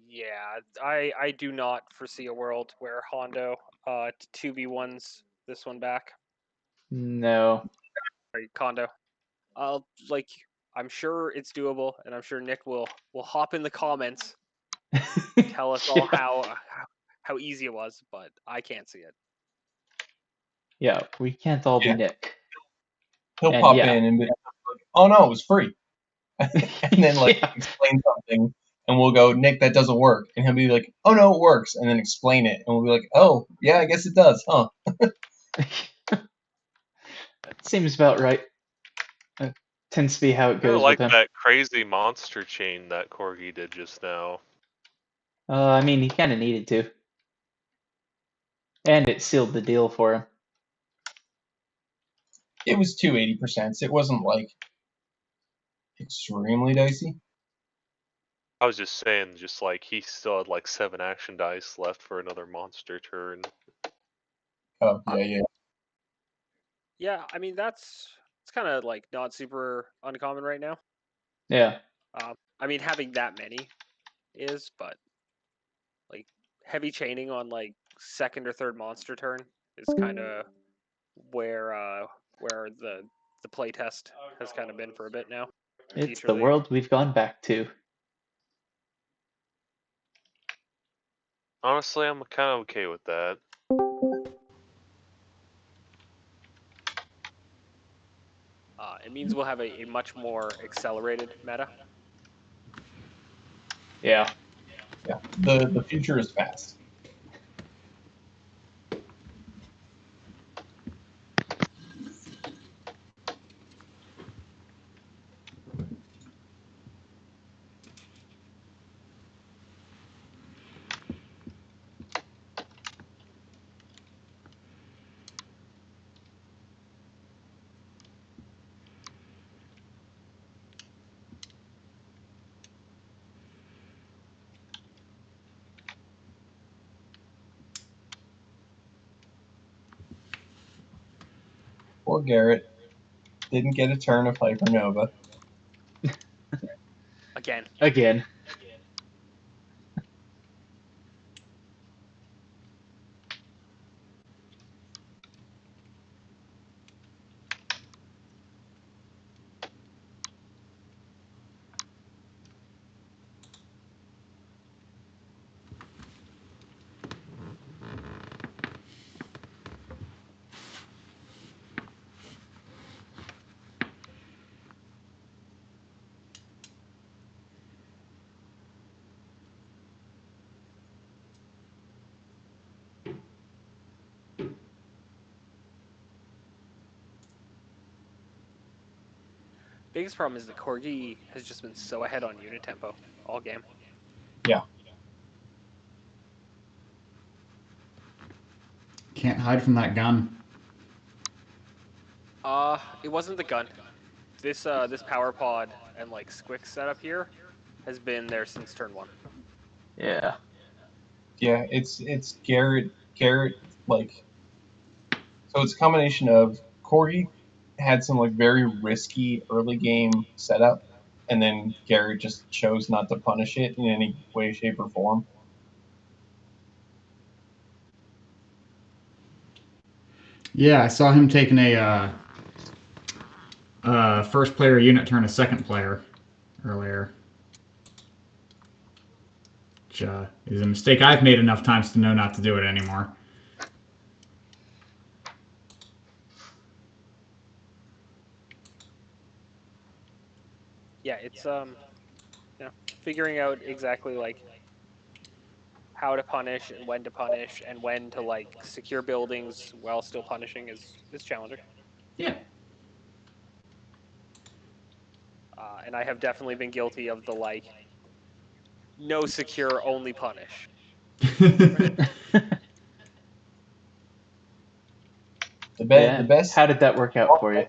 Yeah. I do not foresee a world where Hondo 2v1s this one back. No. Sorry, Kondo. Like I'm sure it's doable, and I'm sure Nick will hop in the comments, tell us all Yeah. how easy it was, but I can't see it. Yeah, we can't all be Yeah. Nick. He'll And pop yeah. in and be like, oh no, it was free. And then like Yeah. explain something, and we'll go, Nick, that doesn't work. And he'll be like, oh no, it works, and then explain it, and we'll be like, oh yeah, I guess it does, huh? Seems about right. Tends to be how it I goes with like him. that crazy monster chain that Corgi did just now. I mean, he kind of needed to. And it sealed the deal for him. It was 280%. It wasn't like extremely dicey. I was just saying, just like he still had like 7 action dice left for another monster turn. Oh yeah. Yeah, I mean it's kind of like not super uncommon right now. Yeah. I mean having that many is, but like heavy chaining on like second or third monster turn is kind of where the playtest has kind of been for a bit now. It's Future the League. world we've gone back to. Honestly, I'm kind of okay with that. It means we'll have a much more accelerated meta. Yeah. Yeah. The future is fast. Poor Garrett didn't get a turn of Hypernova. Again. Again. Biggest problem is that Corgi has just been so ahead on unit tempo all game. Yeah. Can't hide from that gun. It wasn't the gun. This power pod and like Squick setup here has been there since turn 1. Yeah. Yeah, it's Garrett like, so it's a combination of Corgi had some like very risky early game setup, and then Garrett just chose not to punish it in any way, shape, or form. Yeah, I saw him taking a first player unit turn a second player earlier. Which is a mistake I've made enough times to know not to do it anymore. Yeah, it's figuring out exactly like how to punish and when to like secure buildings while still punishing is challenging. Yeah. And I have definitely been guilty of the like no secure, only punish. The best. How did that work out for you?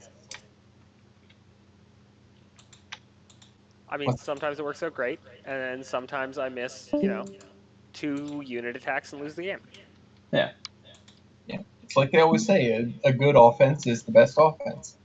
I mean, sometimes it works out great, and then sometimes I miss, 2 unit attacks and lose the game. Yeah. Yeah, it's like they always say, a good offense is the best offense.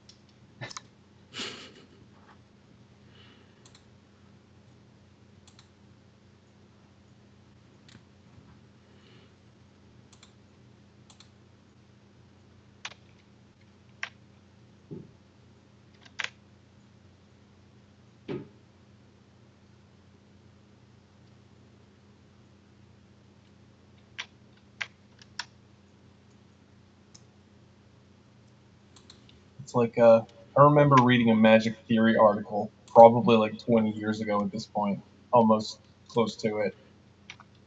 It's like I remember reading a Magic Theory article, probably like 20 years ago at this point, almost close to it,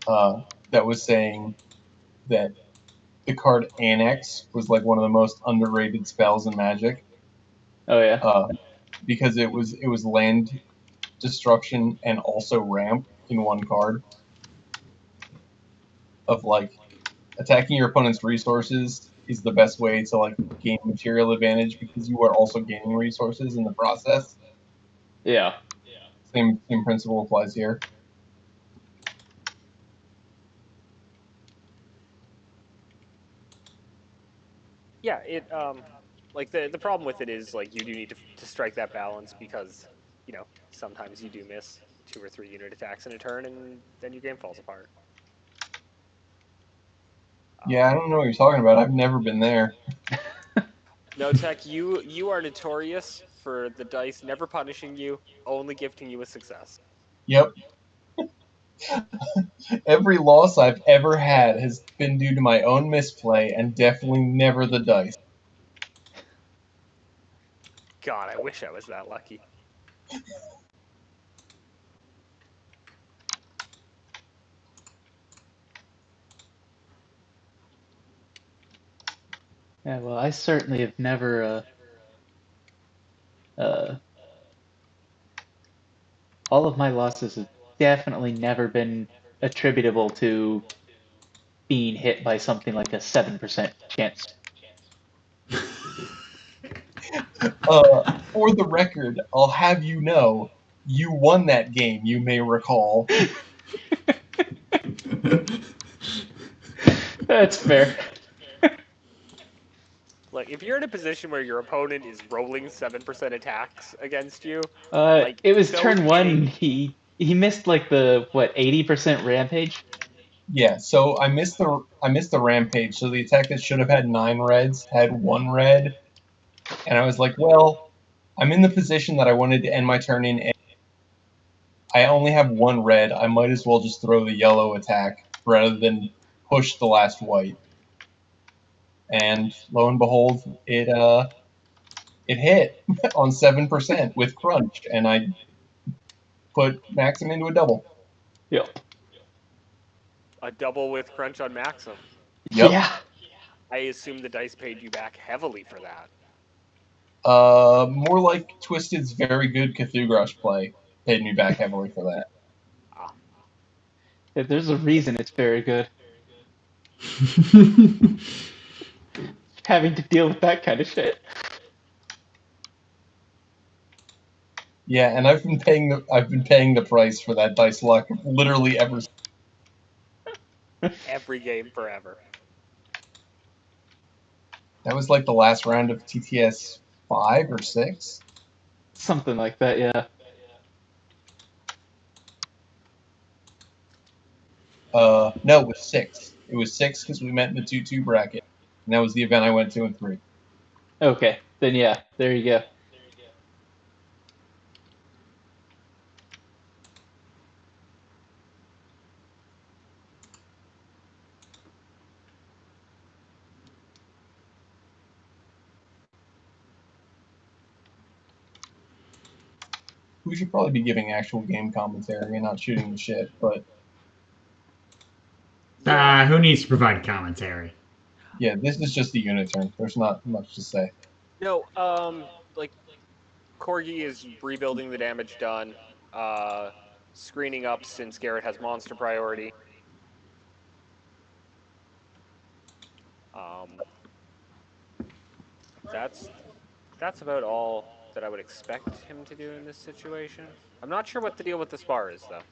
that was saying that the card Annex was like one of the most underrated spells in Magic, Oh yeah. because it was land destruction and also ramp in one card. Of like attacking your opponent's resources is the best way to like gain material advantage because you are also gaining resources in the process. Yeah. Same principle applies here. Yeah, it like the problem with it is like you do need to strike that balance because sometimes you do miss 2 or 3 unit attacks in a turn and then your game falls apart. Yeah, I don't know what you're talking about. I've never been there. No, Tech, you are notorious for the dice never punishing you, only gifting you a success. Yep. Every loss I've ever had has been due to my own misplay and definitely never the dice. God, I wish I was that lucky. Yeah, well, I certainly have never uh all of my losses have definitely never been attributable to being hit by something like a 7% chance. For the record, I'll have you know, you won that game, you may recall. That's fair. Like, if you're in a position where your opponent is rolling 7% attacks against you, like It was those turn game, one. He missed like the what 80% rampage. Yeah, so I missed the rampage. So the attack that should have had 9 reds had 1 red, and I was like, well, I'm in the position that I wanted to end my turn in. And I only have 1 red. I might as well just throw the yellow attack rather than push the last white. And lo and behold, it hit on 7% with crunch, and I put Maxim into a double. Yep. a double with crunch on Maxim. Yep. Yeah. I assume the dice paid you back heavily for that. More like Twisted's very good Cthulhu play paid me back heavily for that. Ah, There's a reason it's very good. Having to deal with that kind of shit. Yeah, and I've been paying the price for that dice luck literally ever. every game forever. That was like the last round of TTS 5 or 6. Something like that, yeah. No, it was 6. It was 6 because we met in the 2-2 bracket. And that was the event I went to in 3. Okay, then yeah, there you go. We should probably be giving actual game commentary and not shooting the shit, but Yeah. Who needs to provide commentary? yeah, this is just the unit turn. There's not much to say. No. Like Corgi is rebuilding the damage done. Screening up since Grrtt has monster priority. That's about all that I would expect him to do in this situation. I'm not sure what the deal with the spar is, though.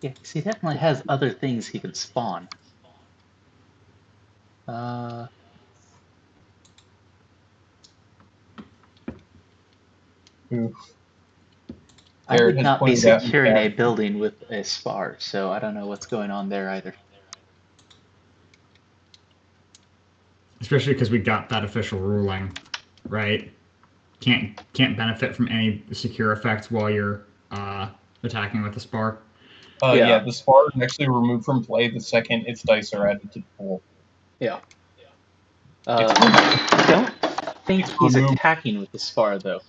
Yeah, 'cause he definitely has other things he can spawn. Uh, Oof. I Grrtt would has not be pointed out in the securing a chat. building with a spar, so I don't know what's going on there either. Especially because we got that official ruling, right? Can't benefit from any secure effects while you're attacking with the spar. Yeah, Yeah, the spar is actually removed from play the second its dice are added to the pool. yeah. It's I don't think it's he's removed attacking with the spar though.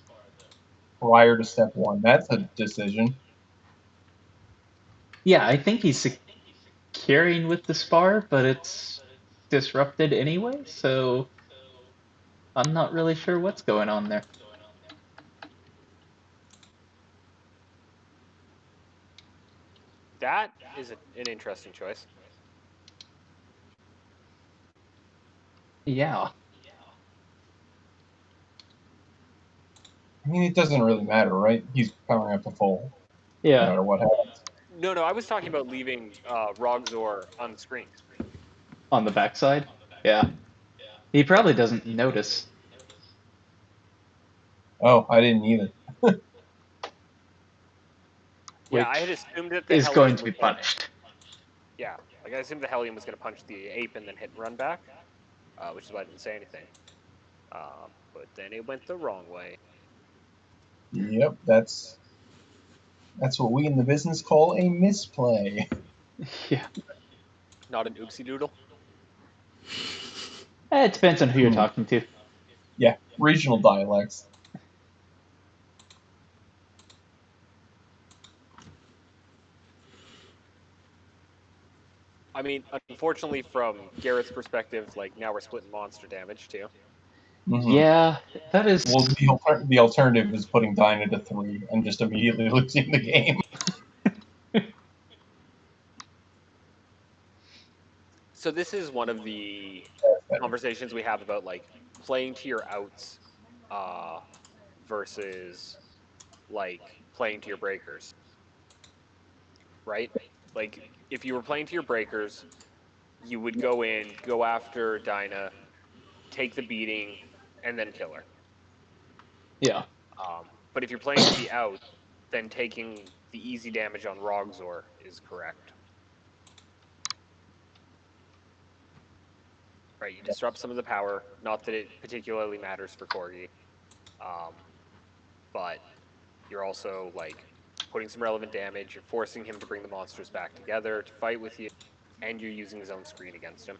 prior to step 1. That's a decision. Yeah, I think he's securing with the spar, but it's disrupted anyway, so I'm not really sure what's going on there. That is an interesting choice. Yeah, I mean, it doesn't really matter, right? He's powering up to full, no yeah, matter what happens. No, I was talking about leaving Rogzor unscreened. on the backside. Yeah, he probably doesn't notice, Oh, I didn't either. Yeah, I had which assumed that the is going Hellion to was be gonna. punished. Yeah, like I assumed the Hellion was gonna punch the ape and then hit and run back, which is why I didn't say anything. But then it went the wrong way. Yep, that's what we in the business call a misplay. Yeah, Not an oopsie doodle. it depends on who you're Hmm. talking to. Yeah, regional dialects. I mean, unfortunately, from Garrett's perspective, like now we're splitting monster damage too. Mm-hmm. Yeah, that is. Well, the alternative is putting Dyna to 3 and just immediately losing the game. So this is one of the conversations we have about like playing to your outs versus like playing to your breakers, right? Like if you were playing to your breakers, you would go in, go after Dinah, take the beating, and then kill her. Yeah, But if you're playing to the out, then taking the easy damage on Rogzor is correct. Right, you disrupt some of the power. Not that it particularly matters for Corgi, but you're also like putting some relevant damage. You're forcing him to bring the monsters back together to fight with you, and you're using his own screen against him.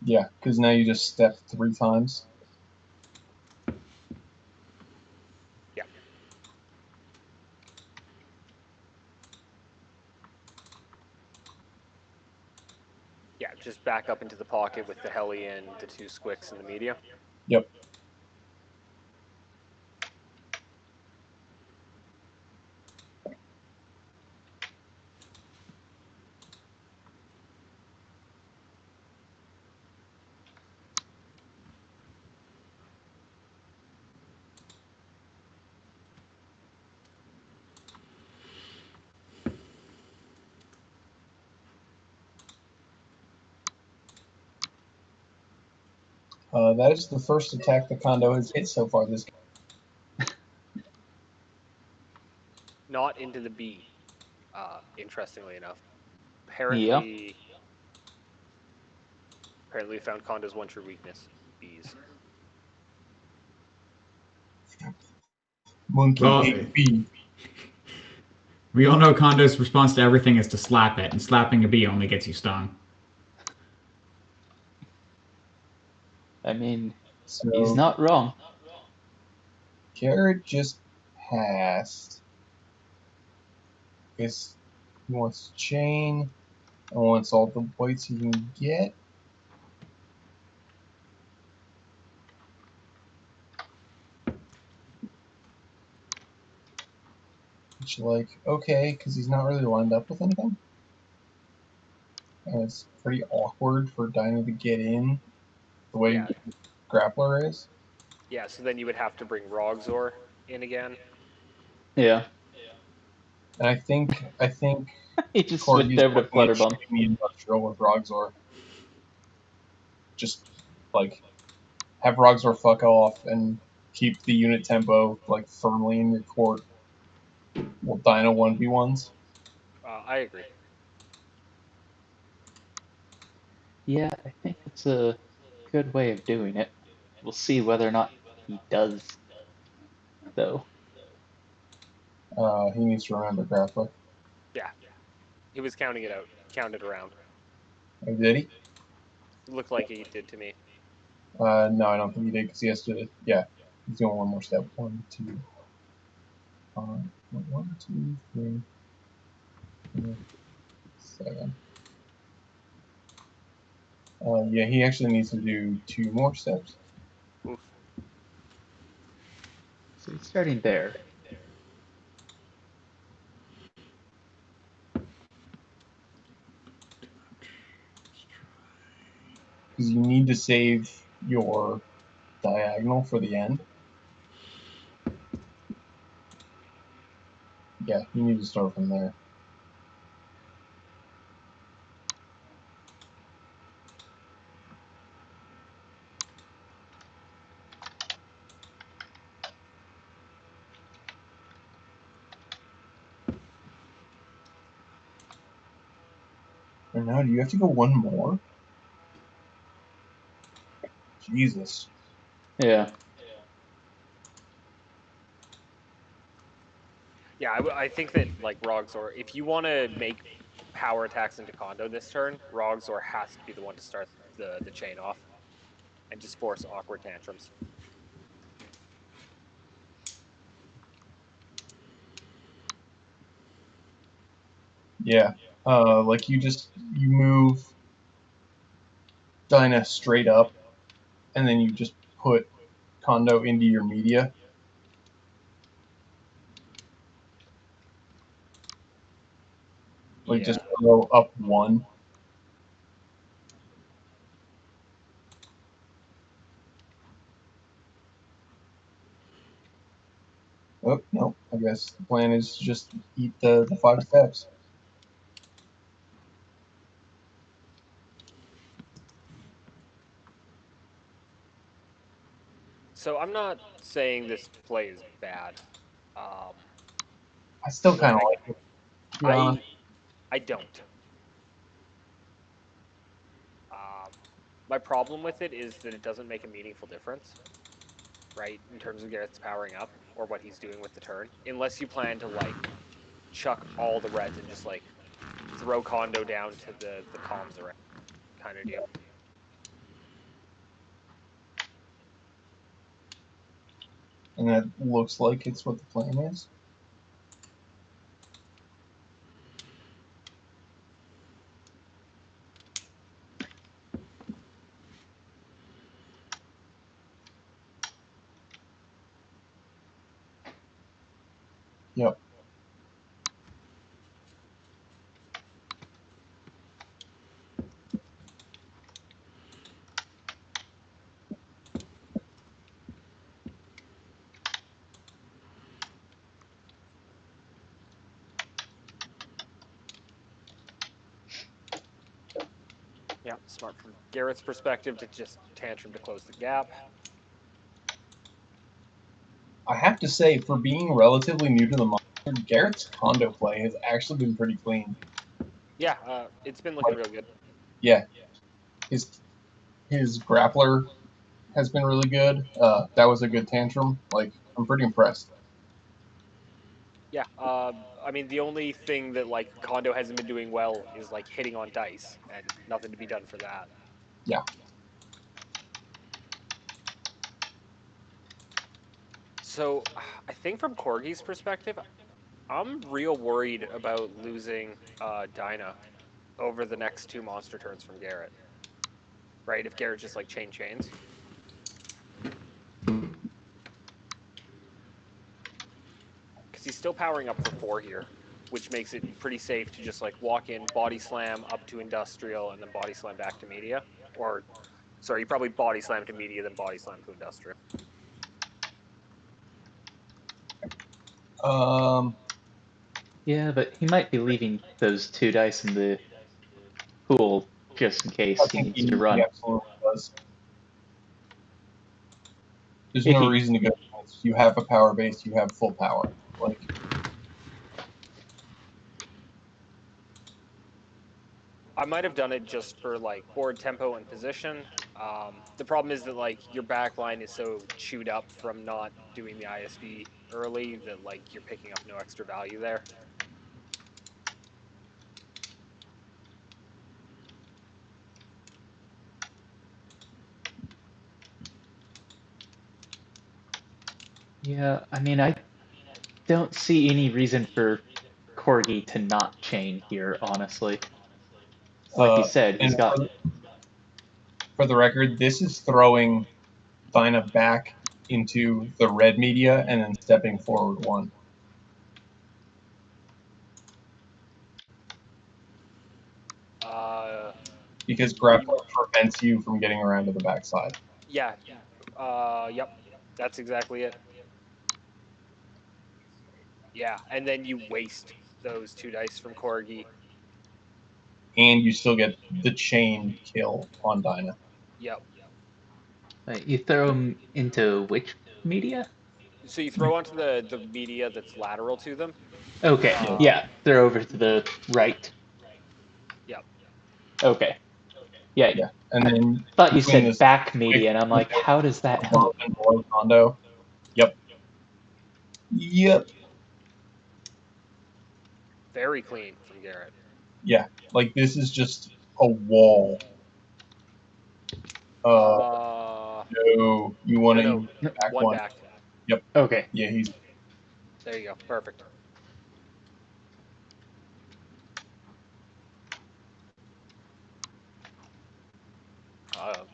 Yeah, because now you just step 3 times. Yeah. Yeah, just back up into the pocket with the Hellion, the 2 squicks in the media. Yep. That is the first attack the Kondo has hit so far this game. Not into the bee. Interestingly enough, Yeah. apparently found Kondo's one true weakness: bees. Monkey Well, ate bee. we all know Kondo's response to everything is to slap it, and slapping a bee only gets you stung. I mean, he's So not wrong. Grrtt just passed. Guess he wants to chain and wants all the whites he can get. Which, like, okay, because he's not really lined up with anything. And it's pretty awkward for Dino to get in the way Yeah, Grappler is. yeah. So then you would have to bring Rogzor in again. Yeah. And I think He just switched Corgi's over to looking at Flutterbomb. shooting the Industrial with Rogzor. Just, like, have Rogzor fuck off and keep the unit tempo, like, firmly in your court. Well, Dino 1v1s. I agree. Yeah, I think it's a good way of doing it. We'll see whether or not he does, though. He needs to remember Grappler. Yeah, he was counting it out, counted around. Oh, did he? It looked like he did to me. No, I don't think he did because he has to. Yeah, he's doing one more step. 1, 2, 1, 2, 3, 4, 7. Yeah, he actually needs to do 2 more steps. Oof. So he's starting there. Because you need to save your diagonal for the end. Yeah, you need to start from there. And now, do you have to go 1 more? Jesus. Yeah. Yeah, I think that like Rogzor, if you want to make power attacks into Kondo this turn, Rogzor has to be the one to start the chain off and just force awkward tantrums. Yeah. Like you move Dinah straight up, and then you just put Kondo into your media. Like just Yeah. go up 1. Oh, no. I guess the plan is just eat the 5 steps. So I'm not saying this play is bad. Um, I still kind of like like it, to be honest. I don't. My problem with it is that it doesn't make a meaningful difference, right? In terms of Garrett's powering up or what he's doing with the turn, unless you plan to like chuck all the reds and just like throw Kondo down to the comms around kind of deal. And that looks like it's what the plan is. Yep. Yeah, smart from Garrett's perspective to just tantrum to close the gap. I have to say, for being relatively new to the monster, Garrett's condo play has actually been pretty clean. Yeah, it's been looking real good. Yeah, his grappler has been really good. That was a good tantrum. Like, I'm pretty impressed. Yeah, I mean, the only thing that like Kondo hasn't been doing well is like hitting on dice, and nothing to be done for that. Yeah. So, I think from Corgi's perspective, I'm real worried about losing Dinah over the next 2 monster turns from Garrett. Right, if Garrett just like chains. Because he's still powering up for 4 here, which makes it pretty safe to just like walk in, body slam up to industrial, and then body slam back to media. Or, sorry, you probably body slam to media, then body slam to industrial. Yeah, but he might be leaving those 2 dice in the pool just in case I he think needs to he run. absolutely does. There's If no he reason to go against. You have a power base. You have full power. Like, I might have done it just for like board tempo and position. The problem is that like your back line is so chewed up from not doing the ISV early that like you're picking up no extra value there. Yeah, I mean, I don't see any reason for Corgi to not chain here, honestly. Like you said, he's and got for the record, this is throwing Dinah back into the red media and then stepping forward 1. Because grappling prevents you from getting around to the backside. Yeah. Yep. That's exactly it. Yeah, and then you waste those 2 dice from Corgi. And you still get the chain kill on Dinah. Yep. you throw him into which media? So you throw onto the media that's lateral to them. Okay, Yeah. yeah, they're over to the right. Yep. Okay, yeah. Yeah. And I then thought you between said this back media, and I'm like, how does that above help? and below condo. Yep. Yep. Very clean from Garrett. Yeah. Like, this is just a wall. No, you want to No, use the back 1 one. back. Yep. Okay, Yeah, he's There you go. Perfect.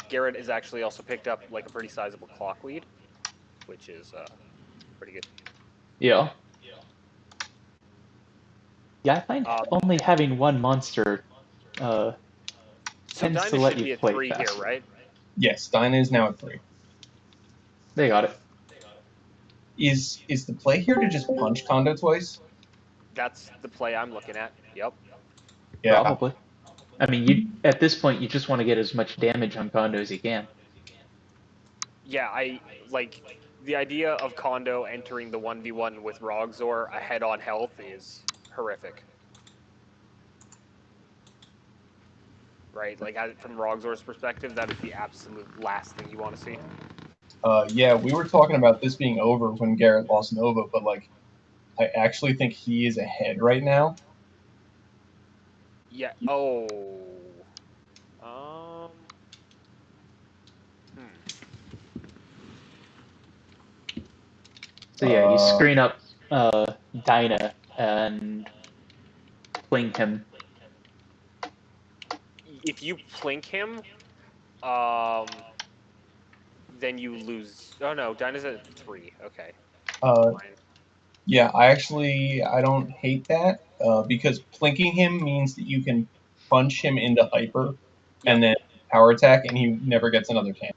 Garrett has actually also picked up like a pretty sizable clock lead, which is pretty good. yeah. Yeah, I find only having 1 monster So tends to Dinah let should you be at play 3 here, faster. right? yes. Dinah is now at 3. They got it. Is the play here to just punch condo twice? That's the play I'm looking at. Yep. Yeah. Probably. I mean, you at this point you just want to get as much damage on Kondo as you can. Yeah, I like the idea of Kondo entering the 1v1 with Rogzor ahead on health is horrific. Right? Like from Rogzor's perspective, that is the absolute last thing you want to see. Yeah, we were talking about this being over when Garrett lost Nova, but like, I actually think he is ahead right now. Yeah. Oh. Um. So yeah, you screen up Dinah and plink him. If you plink him, then you lose. Oh no, Dinah's at 3. Okay. Fine. Yeah, I don't hate that because plinking him means that you can punch him into hyper Yep. and then power attack, and he never gets another can.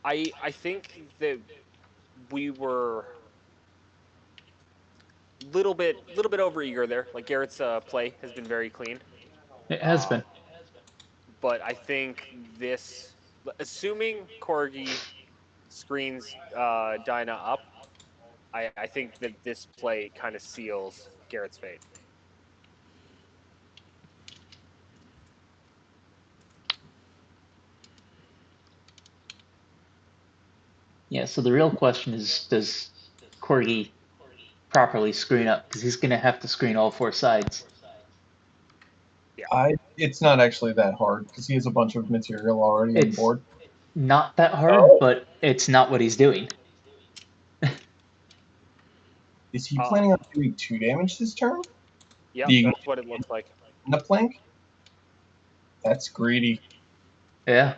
I think that we were little bit over eager there. Like Garrett's play has been very clean. It has been. But I think this, assuming Corgi screens Dinah up, I think that this play kind of seals Garrett's fate. Yeah, so the real question is, does Corgi properly screen up? Because he's going to have to screen all four sides. It's not actually that hard because he has a bunch of material already on the It's board. not that hard, Oh. but it's not what he's doing. Is he planning on doing 2 damage this turn? Yeah, Being that's what it looks like. in the plank? That's greedy. Yeah.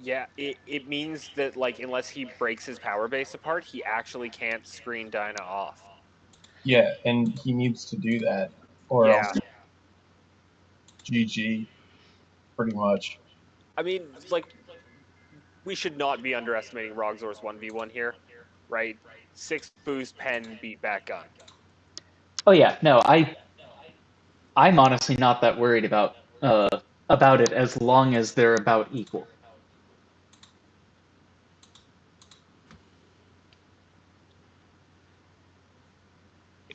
Yeah, it means that, like, unless he breaks his power base apart, he actually can't screen Dinah off. Yeah, and he needs to do that, or Yeah. else GG, pretty much. I mean, like, we should not be underestimating Rogzor's 1v1 here, right? 6 boost pen beat back gun. Oh yeah, no, I'm honestly not that worried about it as long as they're about equal.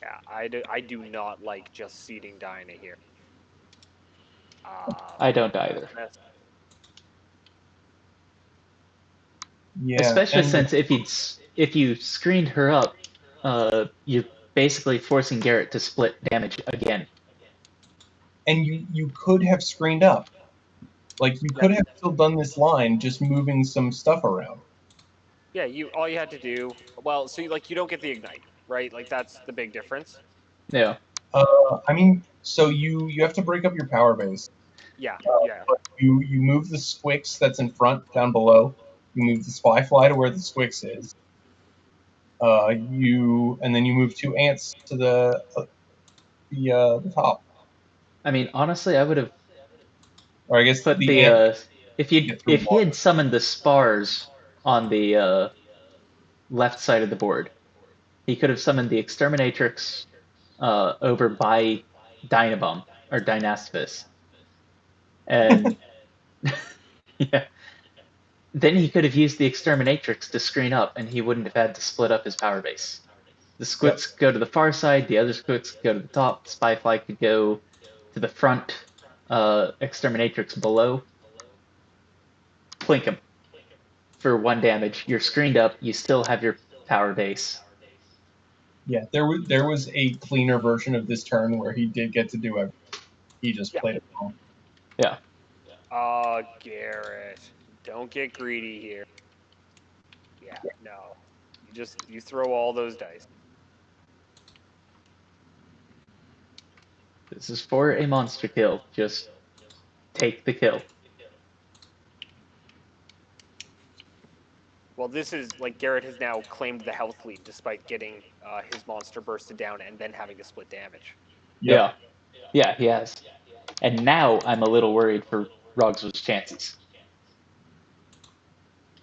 Yeah, I do not like just seeding Dinah here. I don't either. Yeah, Especially and since if you screened her up, you're basically forcing Garrett to split damage again. you could have screened up. Like, you could have still done this line, just moving some stuff around. Yeah, all you had to do, well, so you don't get the ignite, right? Like, that's the big difference. Yeah. I mean, so you have to break up your power base. Yeah, But you move the Squix that's in front down below. You move the Spyfly to where the Squix is. And then you move 2 ants to the top. I mean, honestly, I would have Or I guess put the ant if get through he water. had summoned the spars on the left side of the board, he could have summoned the Exterminatrix over by Dynabomb or Dynastivus. And yeah, then he could have used the Exterminatrix to screen up, and he wouldn't have had to split up his power base. The squits go to the far side, the other squits go to the top. Spyfly could go to the front, Exterminatrix below. Plink him for 1 damage. You're screened up, you still have your power base. Yeah, there was a cleaner version of this turn where he did get to do everything. He just played it wrong. Yeah. Garrett, don't get greedy here. Yeah, no. You throw all those dice. This is for a monster kill. Just take the kill. Well, this is, like, Garrett has now claimed the health lead despite getting his monster bursted down and then having to split damage. Yep. Yeah, he has. And now I'm a little worried for Rogz's chances.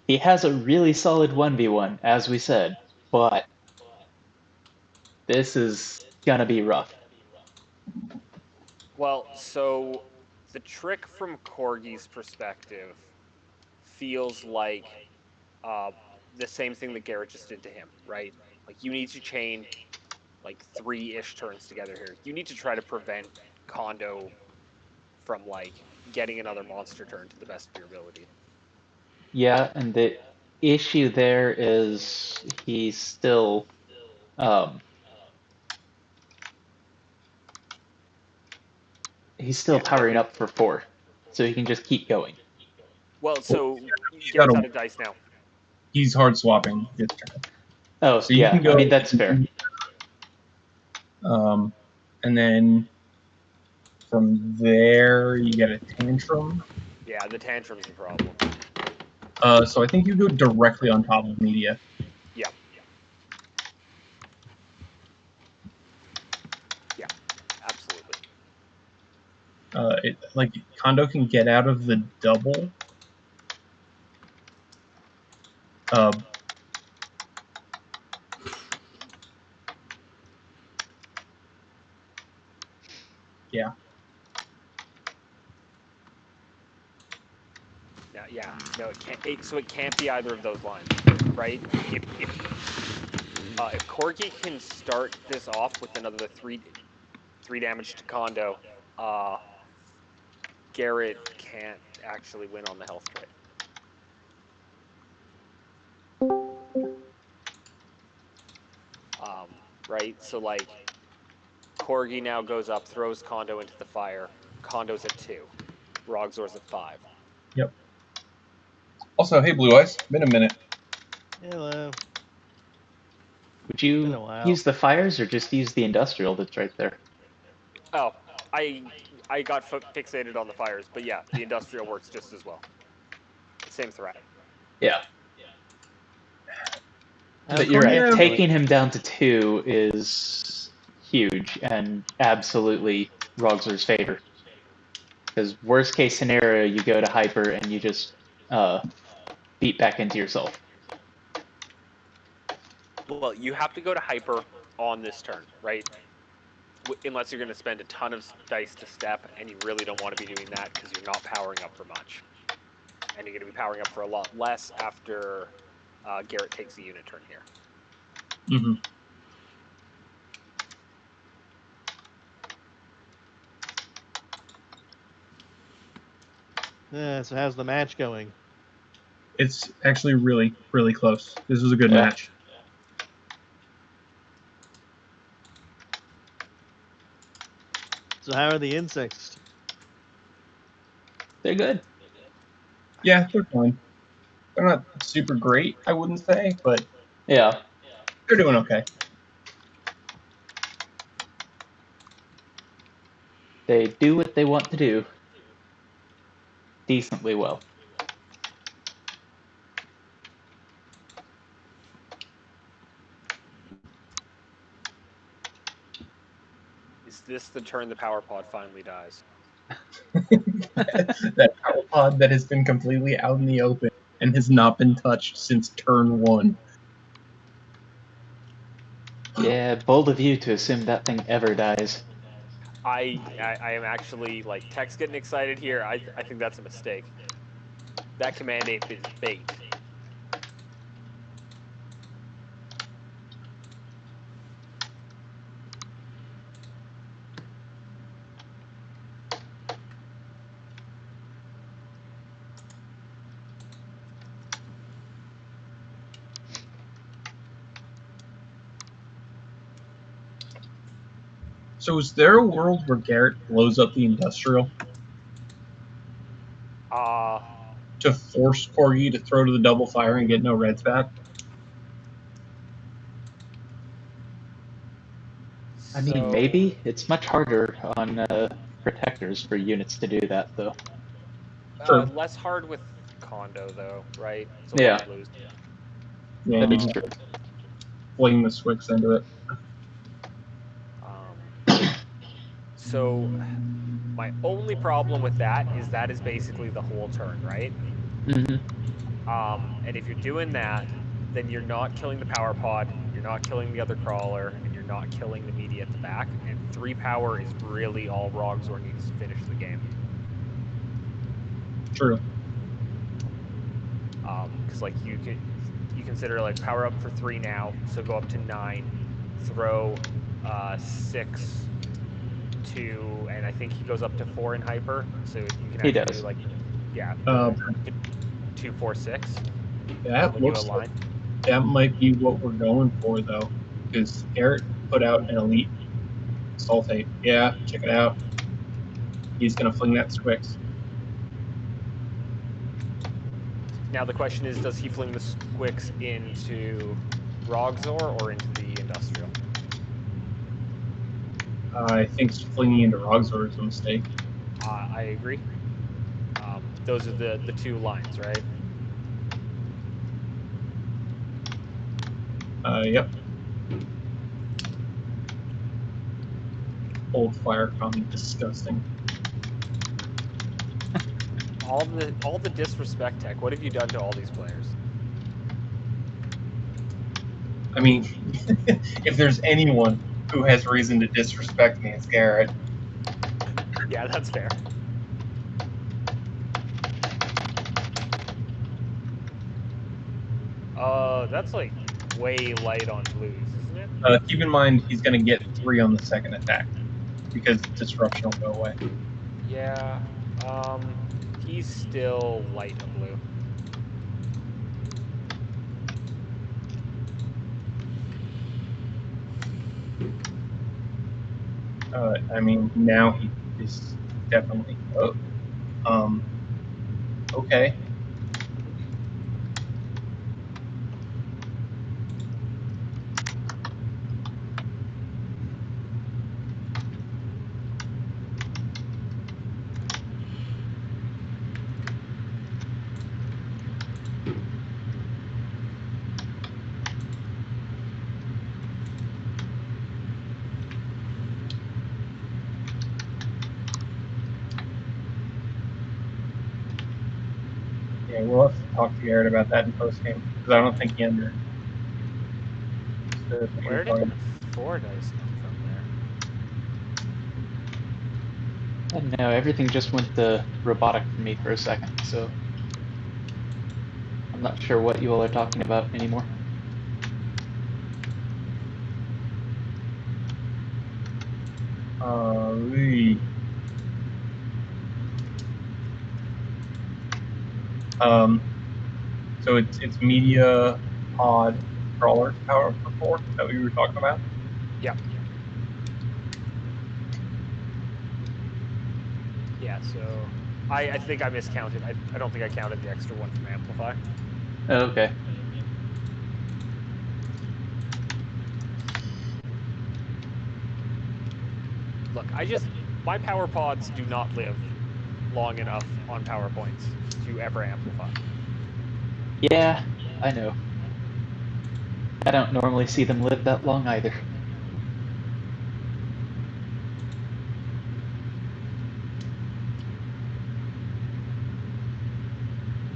He has a really solid 1v1, as we said, but this is gonna be rough. Well, so the trick from Corgi's perspective feels like the same thing that Garrett just did to him, right? Like, you need to chain like 3-ish turns together here. You need to try to prevent Kondo from, like, getting another monster turn to the best of your ability. Yeah, and the issue there is he's still powering up for 4, so he can just keep going. Well, so He's Garrett's got out of dice now. He's hard swapping this turn. Oh, So you yeah, can go, I mean, that's fair. And then from there you get a tantrum. Yeah, the tantrum's the problem. So I think you go directly on top of media. Yeah. Yeah, absolutely. Like, Kondo can get out of the double. Yeah. No, it can't. So it can't be either of those lines, right? If Corgi can start this off with another three damage to Kondo, Grrtt can't actually win on the health trade. Right? So like, Corgi now goes up, throws Kondo into the fire. Kondo's at 2. Rogzor's at 5. Yep. Also, hey, Blue Eyes, been a minute. Hello. Would Been a you while. use the fires or just use the industrial that's right there? Oh, I got fixated on the fires, but yeah, the industrial works just as well. Same threat. Yeah. But How's you're the right. camp going? Taking him down to 2 is huge and absolutely Rogzer's favor. Because worst case scenario, you go to hyper and you just beat back into yourself. Well, you have to go to hyper on this turn, right? Unless you're going to spend a ton of dice to step, and you really don't want to be doing that because you're not powering up for much. And you're going to be powering up for a lot less after Grrtt takes a unit turn here. Mm-hmm. Yeah, so how's the match going? It's actually really, really close. This was a good Yeah. match. So how are the insects? They're good. Yeah, they're fine. They're not super great, I wouldn't say, but Yeah. they're doing okay. They do what they want to do decently well. Is this the turn the power pod finally dies? That power pod that has been completely out in the open and has not been touched since turn 1. Yeah, bold of you to assume that thing ever dies. I am actually, like, Tech's getting excited here. I think that's a mistake. That command ape is bait. So is there a world where Grrtt blows up the industrial to force Corgi to throw to the double fire and get no reds back? I mean, maybe. It's much harder on protectors for units to do that, though. True. Less hard with Kondo, though, right? It's a Yeah. lose. Yeah, That you is can true. fling the Swix into it. So my only problem with that is basically the whole turn, right? Mm-hmm. And if you're doing that, then you're not killing the power pod, you're not killing the other crawler, and you're not killing the media at the back. And 3 power is really all Rogzor needs to finish the game. True. Because like you consider like power up for 3 now, so go up to 9, throw 6 to, and I think he goes up to 4 in hyper, so you can He actually does. do like, yeah, 2, 4, 6. That When you looks align. like that might be what we're going for, though, because Grrtt put out an elite sulfate. Yeah, check it out. He's gonna fling that Swix. Now the question is, does he fling the Swix into Rogzor or into the industrial? I think flinging into Rogzor is a mistake. I agree. Those are the 2 lines, right? Yep. Old fire comment, disgusting. All the disrespect, Tech. What have you done to all these players? I mean, if there's anyone who has reason to disrespect me, it's Grrtt. Yeah, that's fair. That's like way light on blues, isn't it? Keep in mind he's going to get 3 on the second attack because disruption will go away. Yeah. He's still light on blue. I mean, now he is definitely. Okay. Yeah, we'll have to talk to Garrett about that in post game because I don't think he understood what you were Where did talking that 4 dice come from there? And no, everything just went robotic for me for a second, so I'm not sure what you all are talking about anymore. about. So it's media pod crawler power for 4. Is that what you were talking about? Yeah. Yeah, so I think I miscounted. I don't think I counted the extra one from Amplify. Oh, okay. Look, my power pods do not live long enough on PowerPoints to ever amplify. Yeah, I know. I don't normally see them live that long either.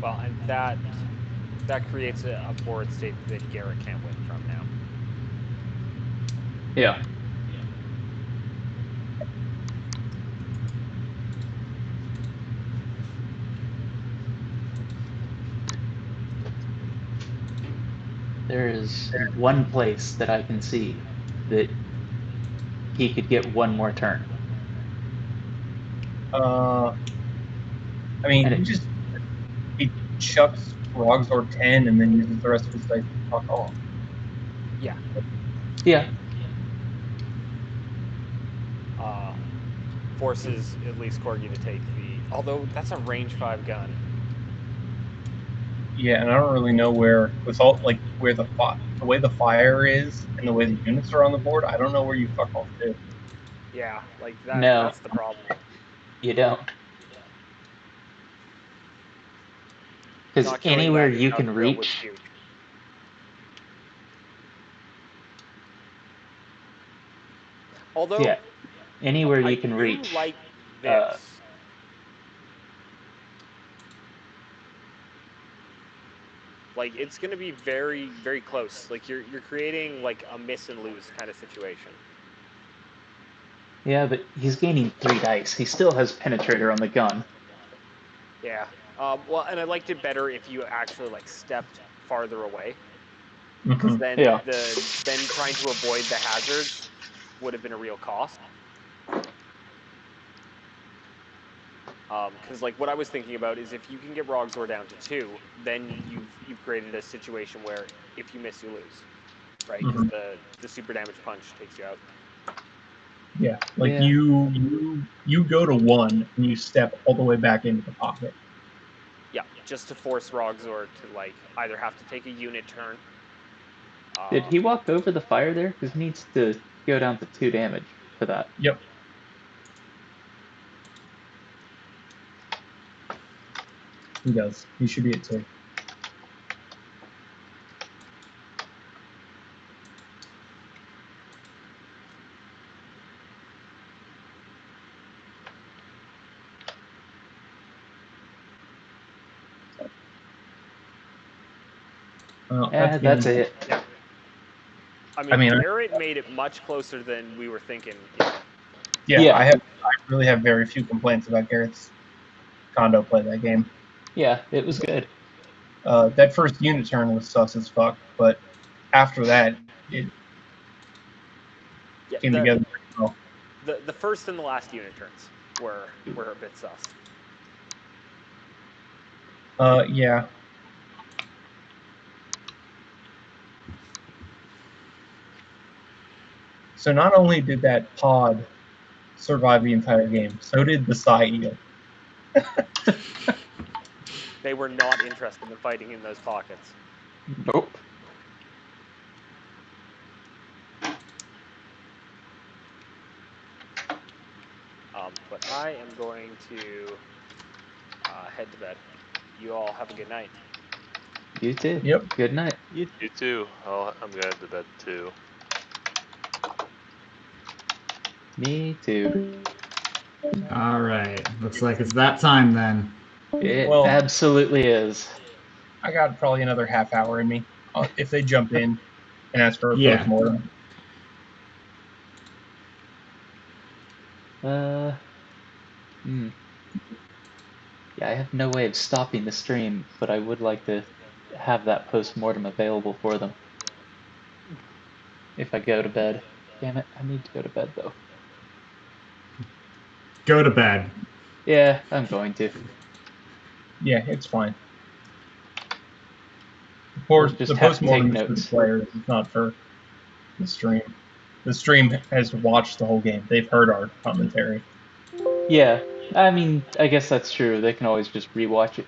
Well, and that creates a board state that Grrtt can't win from now. Yeah. There is one place that I can see that he could get one more turn. I mean, And he chucks Rogzor 10 and then uses the rest of his dice to fuck off. Yeah. yeah, Forces at least Corgi to take the. Although that's a range 5 gun. Yeah, and I don't really know where with all like where the way the fire is and the way the units are on the board. I don't know where you fuck off to. Yeah, like that. no, That's the problem. you don't. Because Not killing anywhere that you can drill was reach, huge. Although, yeah, anywhere I you can do reach, like uh, this. Like it's going to be very, very close. Like you're creating like a miss and lose kind of situation. yeah, but he's gaining 3 dice. He still has penetrator on the gun. Yeah. Well, and I liked it better if you actually like stepped farther away, because Mm-hmm. then Yeah. then trying to avoid the hazards would have been a real cost. Because like what I was thinking about is if you can get Rogzor down to 2, then you've created a situation where if you miss, you lose, right? Because the super damage punch takes you out. Yeah, like Yeah. you go to 1 and you step all the way back into the pocket. Yeah, just to force Rogzor to like either have to take a unit turn. Did he walk over the fire there? Because he needs to go down to 2 damage for that. Yep. He does. He should be at 2. Well, Yeah, that's it. Yeah. I mean, Grrtt made it much closer than we were thinking. Yeah, Yeah. I have really have very few complaints about Garrett's condo play that game. Yeah, it was good. That first unit turn was sus as fuck, but after that, it Yeah, came together pretty well. the first and the last unit turns were a bit sus. Yeah. So not only did that pod survive the entire game, so did the Psy Eel. They were not interested in fighting in those pockets. Nope. But I am going to head to bed. You all have a good night. You too. Yep. Good night. You too. I'm gonna head to bed too. Me too. All right. Looks like it's that time then. It Well- absolutely is. I got probably another half hour in me. If they jump in and ask for a Yeah. postmortem. Yeah, I have no way of stopping the stream, but I would like to have that post-mortem available for them. If I go to bed. Damn it, I need to go to bed though. Go to bed. Yeah, I'm going to. Yeah, it's fine. We'll The just have to take postmortem is for the notes. players, it's not for the stream. The stream has watched the whole game. They've heard our commentary. Yeah, I mean, I guess that's true. They can always just rewatch it.